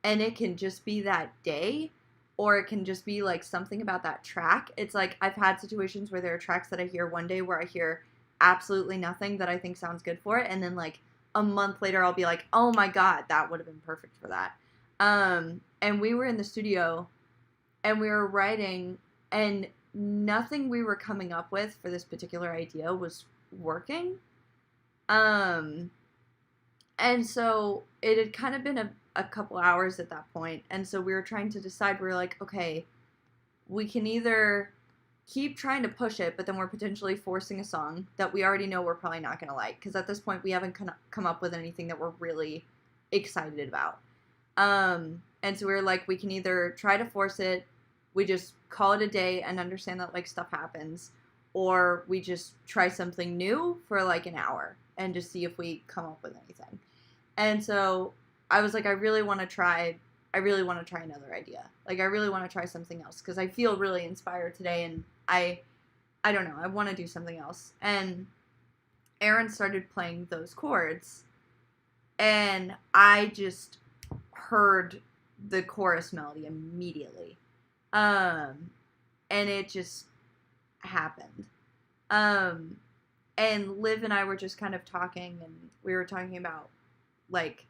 S1: And it can just be that day, or it can just be like something about that track. It's like I've had situations where there are tracks that I hear one day where I hear absolutely nothing that I think sounds good for it, and then like a month later I'll be like, oh my god, that would have been perfect for that. And we were in the studio and we were writing, and nothing we were coming up with for this particular idea was working. And so it had kind of been a couple hours at that point, and so we were trying to decide. We were like, okay, we can either keep trying to push it, but then we're potentially forcing a song that we already know we're probably not going to like, because at this point we haven't come up with anything that we're really excited about. And so we were like, we can either try to force it, we just call it a day and understand that like stuff happens, or we just try something new for like an hour and just see if we come up with anything. And so I was like, I really want to try another idea. Like, I really want to try something else because I feel really inspired today, and I don't know, I want to do something else. And Aaron started playing those chords, and I just heard the chorus melody immediately. And it just happened. And Liv and I were just kind of talking, and we were talking about, like,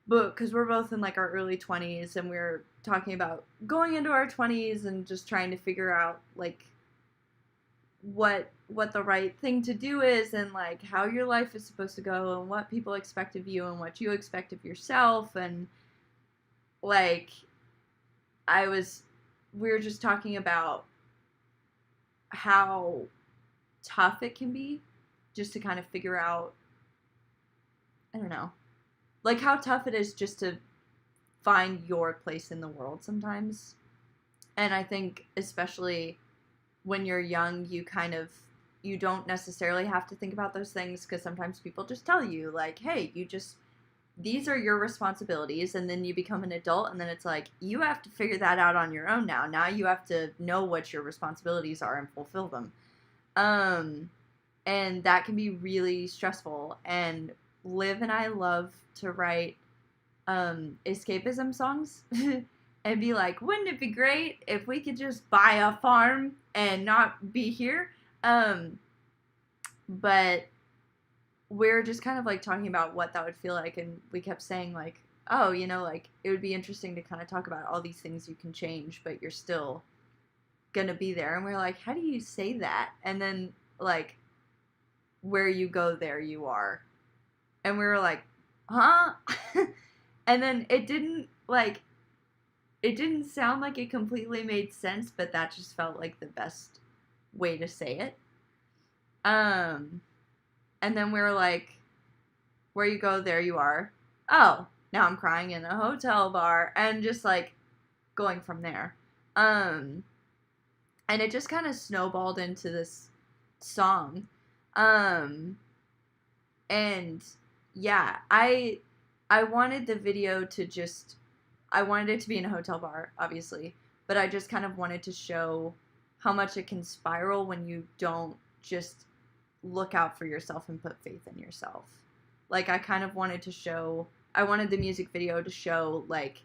S1: because we're both in, like, our early 20s, and we were talking about going into our 20s and just trying to figure out, like, what the right thing to do is, and, like, how your life is supposed to go, and what people expect of you, and what you expect of yourself, and, like, we were just talking about how tough it can be just to kind of figure out, I don't know, like, how tough it is just to find your place in the world sometimes. And I think especially when you're young, you don't necessarily have to think about those things, because sometimes people just tell you, like, hey, these are your responsibilities, and then you become an adult, and then it's like, you have to figure that out on your own now. Now you have to know what your responsibilities are and fulfill them. And that can be really stressful. And Liv and I love to write escapism songs and be like, wouldn't it be great if we could just buy a farm and not be here? But we're just kind of like talking about what that would feel like, and we kept saying, like, oh, you know, like, it would be interesting to kind of talk about all these things you can change, but you're still gonna be there. And we're like, how do you say that? And then, like, where you go, there you are. And we were like, huh? And then it didn't sound like it completely made sense, but that just felt like the best way to say it. And then we were like, where you go, there you are. Oh, now I'm crying in a hotel bar, and just like going from there. And it just kind of snowballed into this song. And yeah, I wanted the video to I wanted it to be in a hotel bar, obviously, but I just kind of wanted to show how much it can spiral when you don't just look out for yourself and put faith in yourself. Like, I kind of wanted I wanted the music video to show, like,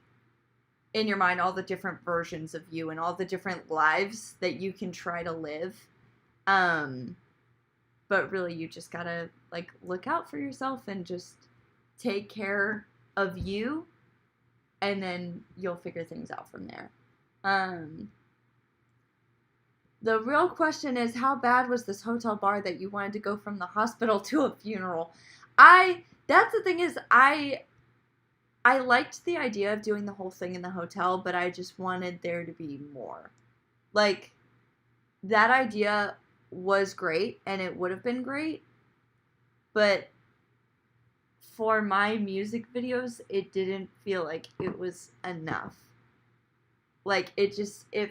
S1: in your mind, all the different versions of you and all the different lives that you can try to live. But really, you just gotta, like, look out for yourself and just take care of you, and then you'll figure things out from there. The real question is, how bad was this hotel bar that you wanted to go from the hospital to a funeral? That's the thing, is I liked the idea of doing the whole thing in the hotel, but I just wanted there to be more. Like, that idea was great, and it would have been great, but for my music videos, it didn't feel like it was enough. Like, it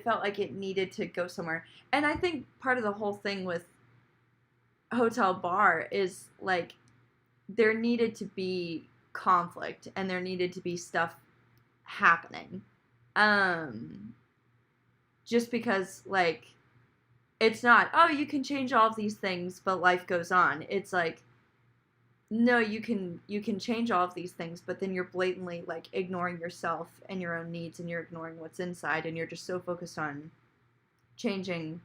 S1: felt like it needed to go somewhere. And I think part of the whole thing with Hotel Bar is, like, there needed to be conflict, and there needed to be stuff happening. just because, like, it's not, oh, you can change all of these things, but life goes on. It's like, no, you can change all of these things, but then you're blatantly, like, ignoring yourself and your own needs, and you're ignoring what's inside, and you're just so focused on changing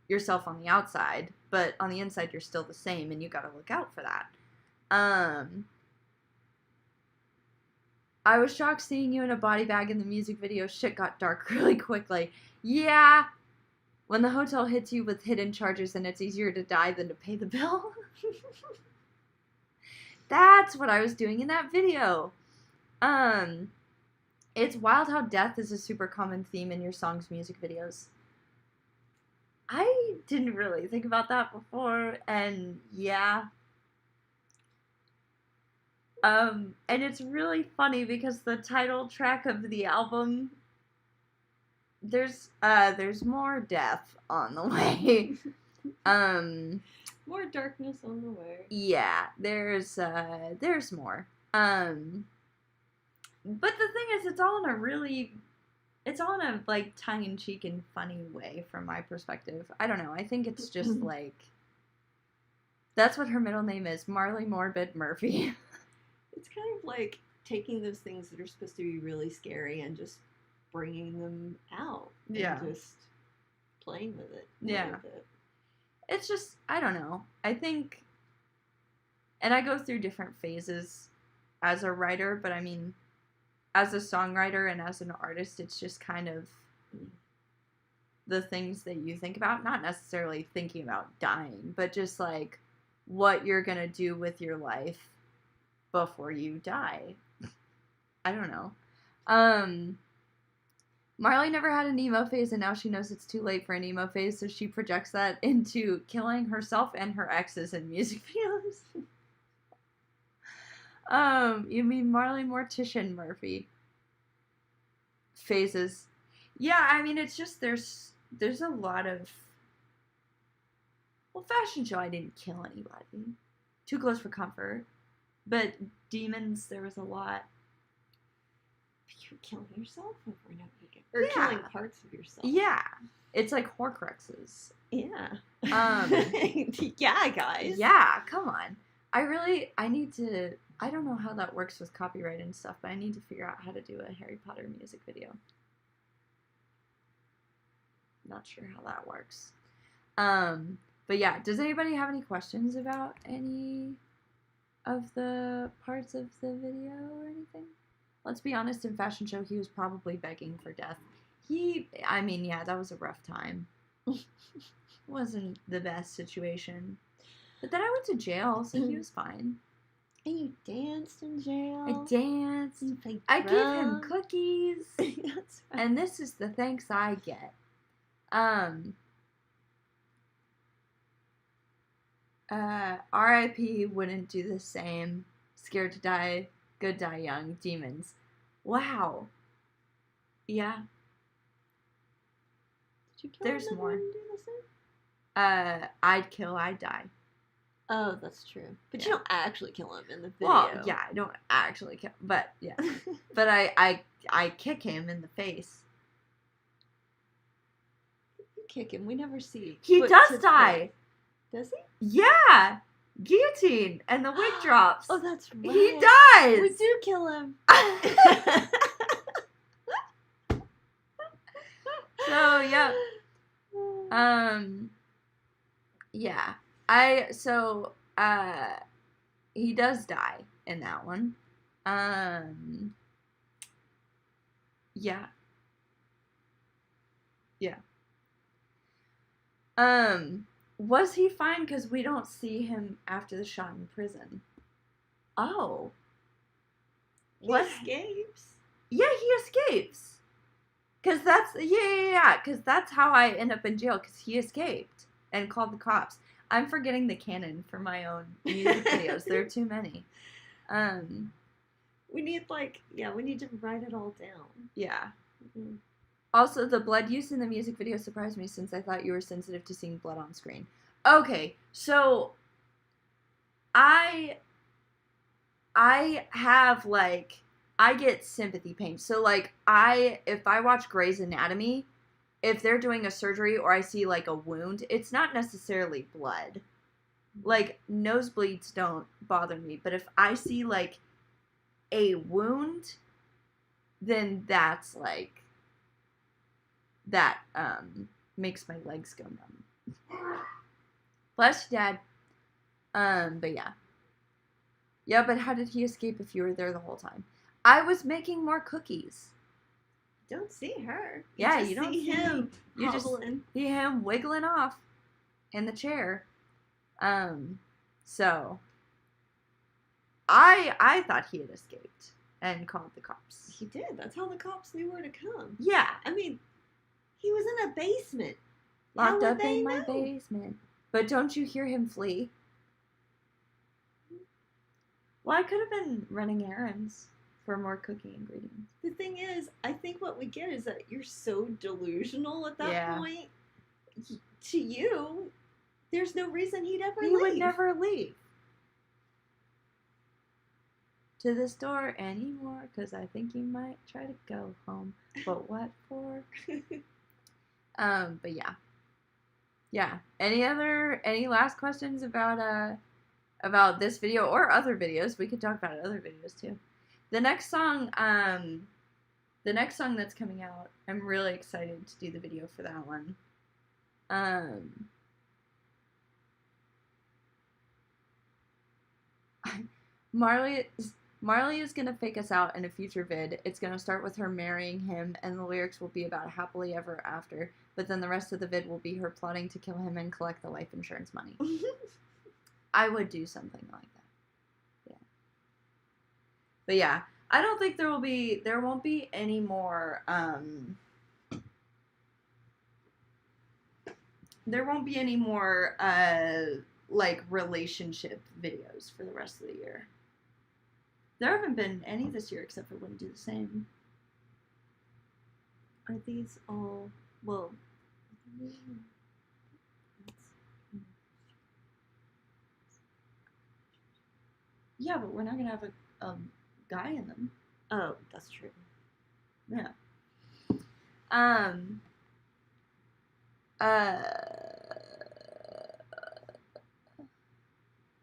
S1: yourself on the outside, but on the inside you're still the same, and you gotta look out for that. I was shocked seeing you in a body bag in the music video. Shit got dark really quickly. Yeah, when the hotel hits you with hidden charges and it's easier to die than to pay the bill. That's what I was doing in that video. It's wild how death is a super common theme in your songs' music videos. I didn't really think about that before, and yeah. And it's really funny because the title track of the album, there's more death on the way.
S2: More darkness on the way.
S1: Yeah, there's more. But the thing is, it's all in a like tongue-in-cheek and funny way from my perspective. I don't know. I think it's just like, that's what her middle name is, Marley Morbid Murphy.
S2: It's kind of like taking those things that are supposed to be really scary and just bringing them out.
S1: Yeah.
S2: And just playing with it.
S1: Yeah. It's just, I don't know. I think, and I go through different phases as a writer, but I mean, as a songwriter and as an artist, it's just kind of the things that you think about, not necessarily thinking about dying, but just like what you're gonna do with your life before you die. I don't know. Marley never had an emo phase, and now she knows it's too late for an emo phase, so she projects that into killing herself and her exes in music videos. You mean Marley Mortician Murphy. Phases. Yeah, I mean, it's just, there's a lot of, well, fashion show, I didn't kill anybody. Too Close for Comfort. But Demons, there was a lot.
S2: You're killing yourself over and over again. Or killing parts of yourself.
S1: Yeah. It's like Horcruxes.
S2: Yeah.
S1: Yeah, guys. Yeah, come on. I need to, I don't know how that works with copyright and stuff, but I need to figure out how to do a Harry Potter music video. Not sure how that works. But yeah, does anybody have any questions about any of the parts of the video or anything? Let's be honest, in Fashion Show, he was probably begging for death. I mean, yeah, that was a rough time. Wasn't the best situation. But then I went to jail, so he was fine.
S2: And you danced in jail.
S1: I danced. I gave him cookies.
S2: That's right.
S1: And this is the thanks I get. R.I.P. wouldn't do the same. Scared to die. Good die young. Demons. Wow. Yeah.
S2: Did you kill
S1: There's
S2: him
S1: more.
S2: and do the same?
S1: I'd kill, I'd die.
S2: Oh, that's true. But
S1: Yeah.
S2: you don't actually kill him in the video.
S1: Well, yeah, I don't actually kill, but yeah. But I kick him in the face.
S2: You kick him. We never see.
S1: He
S2: foot
S1: does
S2: to
S1: die.
S2: foot. Does he?
S1: Yeah! Guillotine! And the wig drops.
S2: Oh, that's right.
S1: He dies!
S2: We do kill him.
S1: So, yeah. Yeah. He does die in that one. Yeah. Yeah. Was he fine? Because we don't see him after the shot in prison. Oh.
S2: He escapes.
S1: Yeah, he escapes. Because that's, because that's how I end up in jail, because he escaped and called the cops. I'm forgetting the canon for my own music videos. There are too many.
S2: We need we need to write it all down.
S1: Yeah.
S2: Mm-hmm.
S1: Also, the blood use in the music video surprised me since I thought you were sensitive to seeing blood on screen. Okay, so I have, I get sympathy pain. So, if I watch Grey's Anatomy, if they're doing a surgery or I see like a wound, it's not necessarily blood. Like, nosebleeds don't bother me, but if I see like a wound, then that's like, that makes my legs go numb. Bless you, Dad. But yeah. Yeah, but how did he escape if you were there the whole time? I was making more cookies.
S2: Don't see her.
S1: Yeah,
S2: just
S1: you don't
S2: see
S1: see
S2: him.
S1: You just
S2: hobbling.
S1: see him wiggling off in the chair. So I thought he had escaped and called the cops.
S2: He did. That's how the cops knew where to come.
S1: Yeah.
S2: I mean, he was in a basement.
S1: Locked
S2: How
S1: up
S2: would they
S1: in my
S2: know?
S1: basement. But don't you hear him flee? Well, I could have been running errands for more cookie ingredients.
S2: The thing is, I think what we get is that you're so delusional at that point. To you, there's no reason he'd ever leave.
S1: He would never leave. To the store anymore, because I think he might try to go home. But what for? But yeah. Yeah. Any last questions about this video or other videos? We could talk about other videos too. The next song that's coming out, I'm really excited to do the video for that one. Marley is gonna fake us out in a future vid. It's gonna start with her marrying him, and the lyrics will be about happily ever after, but then the rest of the vid will be her plotting to kill him and collect the life insurance money. I would do something like that. Yeah. But yeah, I don't think there won't be any more, like, relationship videos for the rest of the year. There haven't been any this year except for Wouldn't Do the Same.
S2: Are these all, well...
S1: Yeah, but we're not going to have a guy in them.
S2: Oh, that's true.
S1: Yeah.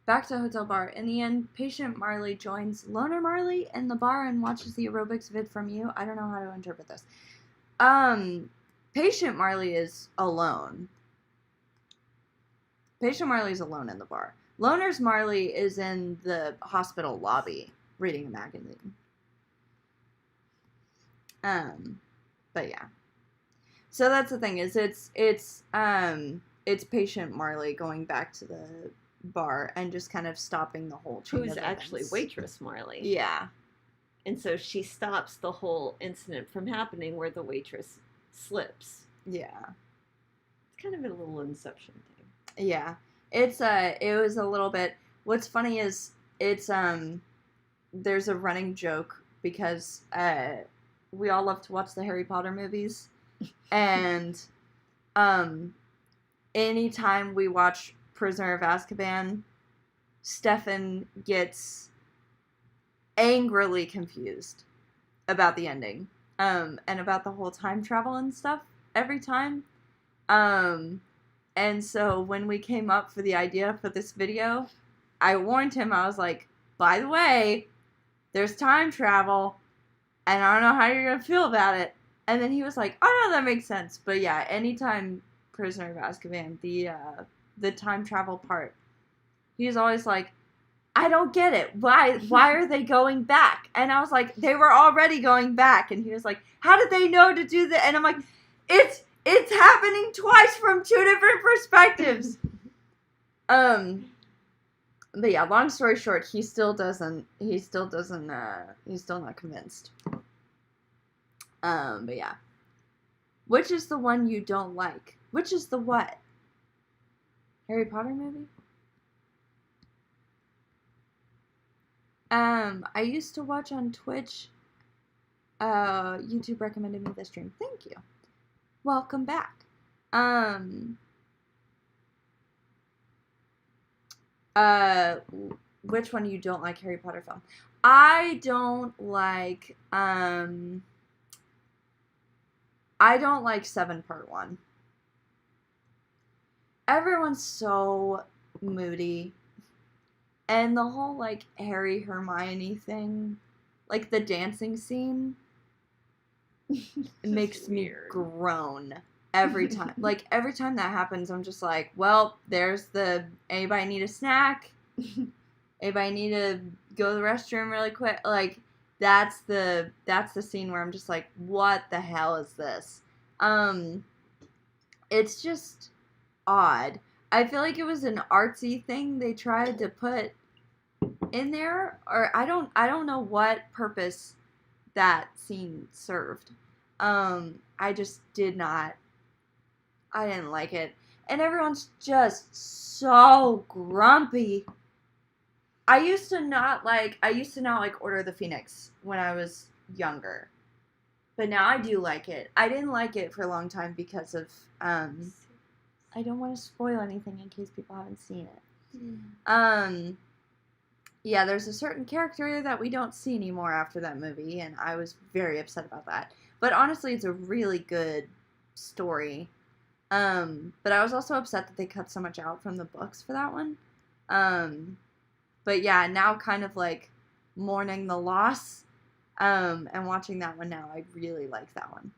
S1: Back to Hotel Bar. In the end, patient Marley joins Loner Marley in the bar and watches the aerobics vid from you. I don't know how to interpret this. Patient Marley is alone. Patient Marley is alone in the bar. Loner's Marley is in the hospital lobby reading a magazine. But yeah. So that's the thing, is it's patient Marley going back to the bar and just kind of stopping the whole chain.
S2: Who's actually waitress Marley.
S1: Yeah.
S2: And so she stops the whole incident from happening where the waitress slips.
S1: Yeah.
S2: It's kind of a little Inception thing.
S1: Yeah. It was a little bit, what's funny is it's there's a running joke because we all love to watch the Harry Potter movies, and anytime we watch Prisoner of Azkaban, Stefan gets angrily confused about the ending, and about the whole time travel and stuff every time. And so when we came up for the idea for this video, I warned him, I was like, by the way, there's time travel, and I don't know how you're going to feel about it. And then he was like, oh no, that makes sense. But yeah, anytime Prisoner of Azkaban, the time travel part, he's always like, I don't get it. Why are they going back? And I was like, they were already going back. And he was like, how did they know to do that? And I'm like, it's happening twice from two different perspectives. But yeah, long story short, he's still not convinced. But yeah. Which is the one you don't like? Which is the what? Harry Potter movie? I used to watch on Twitch. YouTube recommended me this stream. Thank you. Welcome back. Which one you don't like Harry Potter film? I don't like, I don't like 7 Part 1. Everyone's so moody. And the whole, like, Harry Hermione thing, like, the dancing scene, it makes me groan every time. Like, every time that happens, I'm just like, well, there's the, anybody need a snack? Anybody need to go to the restroom really quick? Like, that's the scene where I'm just like, what the hell is this? It's just odd. I feel like it was an artsy thing they tried to put in there, or I don't know what purpose that scene served. I just didn't like it. And everyone's just so grumpy. I used to not like Order of the Phoenix when I was younger. But now I do like it. I didn't like it for a long time because of I don't want to spoil anything in case people haven't seen it. Yeah, there's a certain character that we don't see anymore after that movie, and I was very upset about that. But honestly, it's a really good story. But I was also upset that they cut so much out from the books for that one. But yeah, now kind of like mourning the loss, and watching that one now, I really like that one.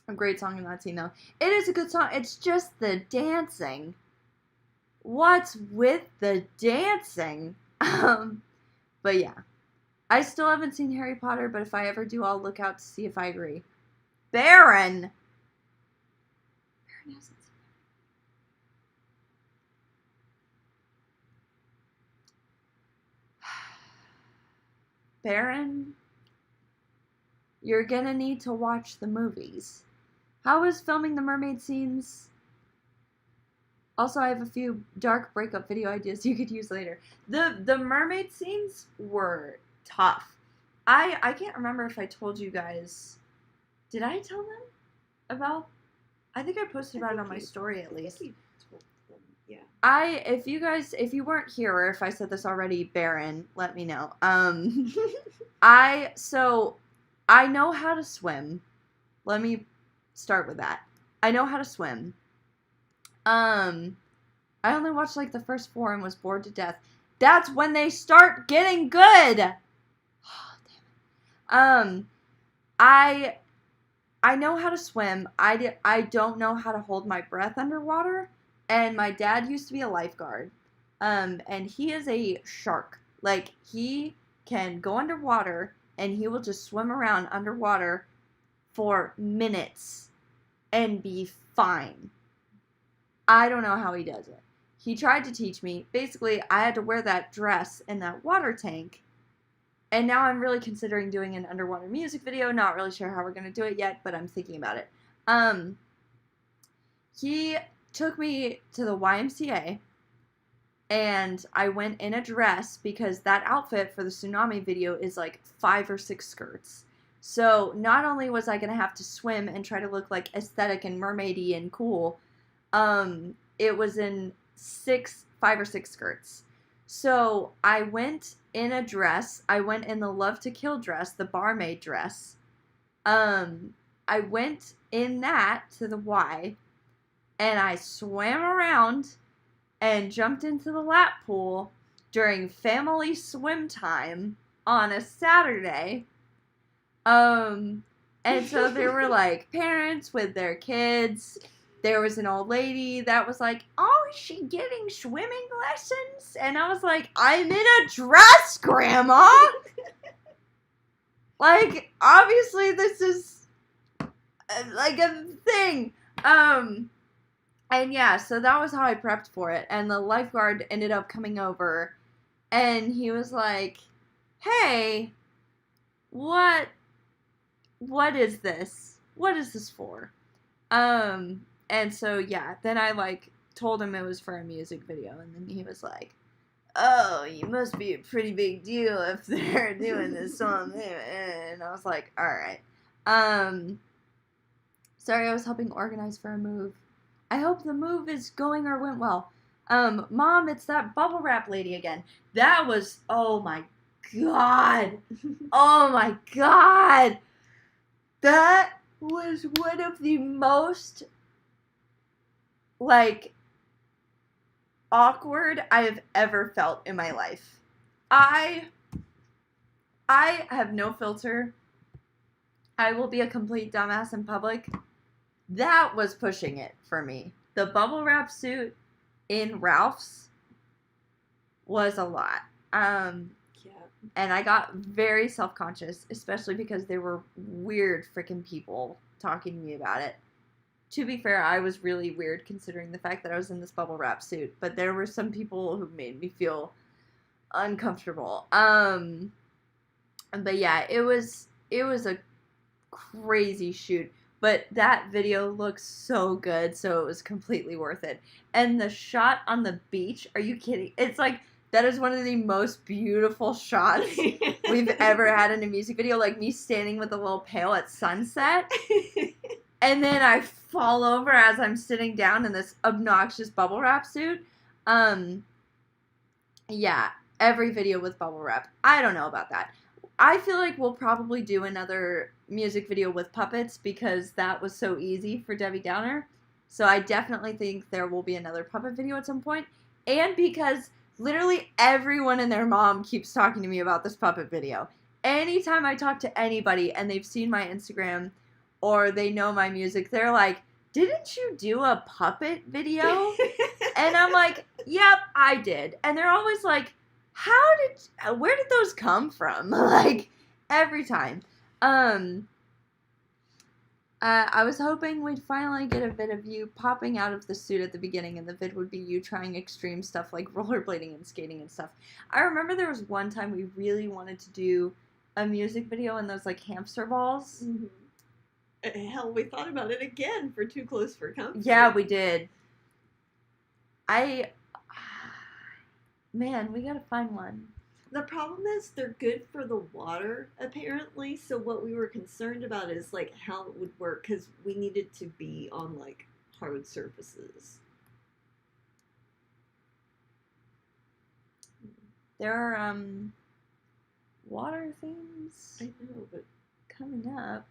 S1: A great song in that scene, though. It is a good song. It's just the dancing. What's with the dancing? But yeah. I still haven't seen Harry Potter, but if I ever do, I'll look out to see if I agree. Baron! Baron hasn't seen it. Baron, you're gonna need to watch the movies. How was filming the mermaid scenes? Also, I have a few dark breakup video ideas you could use later. The mermaid scenes were tough. I can't remember if I told you guys. Did I tell them about? I think I posted about it on my story at least.
S2: Yeah.
S1: If you weren't here, or if I said this already, Baron, let me know. I know how to swim. Let me start with that. I know how to swim. I only watched like the first 4 and was bored to death. That's when they start getting good. Oh, damn it. I know how to swim. I don't know how to hold my breath underwater. And my dad used to be a lifeguard. And he is a shark. Like, he can go underwater and he will just swim around underwater for minutes and be fine. I don't know how he does it. He tried to teach me. Basically, I had to wear that dress in that water tank. And now I'm really considering doing an underwater music video. Not really sure how we're going to do it yet, but I'm thinking about it. He took me to the YMCA. And I went in a dress because that outfit for the tsunami video is like 5 or 6 skirts. So not only was I going to have to swim and try to look like aesthetic and mermaidy and cool, it was in 5 or 6 skirts. So I went in a dress. I went in the Love to Kill dress, the barmaid dress. I went in that to the Y, and I swam around and jumped into the lap pool during family swim time on a Saturday. And so there were like parents with their kids. There was an old lady that was like, oh, is she getting swimming lessons? And I was like, I'm in a dress, Grandma! Like, obviously this is like a thing. And yeah, so that was how I prepped for it. And the lifeguard ended up coming over, and he was like, hey, what is this? What is this for? And so, yeah, then I, like, told him it was for a music video, and then he was like, oh, you must be a pretty big deal if they're doing this song. And I was like, alright. Sorry, I was helping organize for a move. I hope the move is going or went well. Mom, it's that bubble wrap lady again. That was, oh my god. Oh my god. That was one of the most, like, awkward I have ever felt in my life. I have no filter. I will be a complete dumbass in public. That was pushing it for me. The bubble wrap suit in Ralph's was a lot.
S2: Yeah.
S1: And I got very self-conscious, especially because there were weird freaking people talking to me about it. To be fair, I was really weird considering the fact that I was in this bubble wrap suit, but there were some people who made me feel uncomfortable. But yeah, it was a crazy shoot, but that video looks so good, so it was completely worth it. And the shot on the beach, are you kidding? It's like, that is one of the most beautiful shots we've ever had in a music video, like me standing with a little pail at sunset, and then I fall over as I'm sitting down in this obnoxious bubble wrap suit. Yeah, every video with bubble wrap. I don't know about that. I feel like we'll probably do another music video with puppets because that was so easy for Debbie Downer. So I definitely think there will be another puppet video at some point. And because literally everyone and their mom keeps talking to me about this puppet video. Anytime I talk to anybody and they've seen my Instagram or they know my music, they're like, didn't you do a puppet video? And I'm like, yep, I did. And they're always like, where did those come from? Like, every time. I was hoping we'd finally get a vid of you popping out of the suit at the beginning, and the vid would be you trying extreme stuff like rollerblading and skating and stuff. I remember there was one time we really wanted to do a music video in those, like, hamster balls.
S2: Mm-hmm. Hell, we thought about it again for Too Close for Comfort.
S1: Yeah, we did. Man, we gotta find one.
S2: The problem is they're good for the water, apparently. So what we were concerned about is, like, how it would work, because we needed to be on, like, hard surfaces.
S1: There are, water things
S2: I know, but
S1: coming up.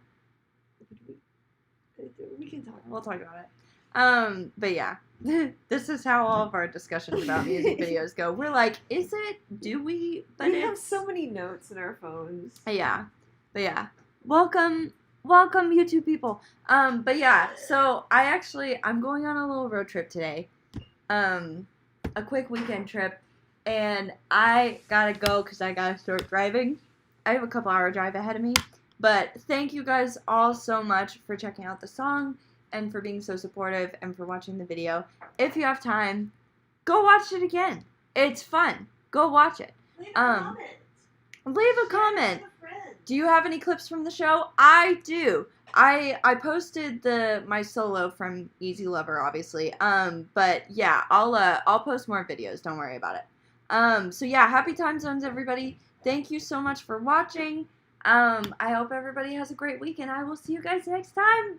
S2: we can talk.
S1: We'll talk about it. But yeah, this is how all of our discussions about music videos go. We're like, is it? Do we? But
S2: we have so many notes in our phones.
S1: Yeah, but yeah. Welcome, YouTube people. But yeah, so I'm going on a little road trip today. A quick weekend trip, and I gotta go because I gotta start driving. I have a couple hour drive ahead of me. But thank you guys all so much for checking out the song and for being so supportive and for watching the video. If you have time, go watch it again. It's fun. Go watch it.
S2: Leave a comment.
S1: Leave a comment.
S2: With a friend.
S1: Do you have any clips from the show? I do. I posted my solo from Easy Lover, obviously. But yeah, I'll post more videos. Don't worry about it. So yeah, happy time zones, everybody. Thank you so much for watching. I hope everybody has a great week, and I will see you guys next time.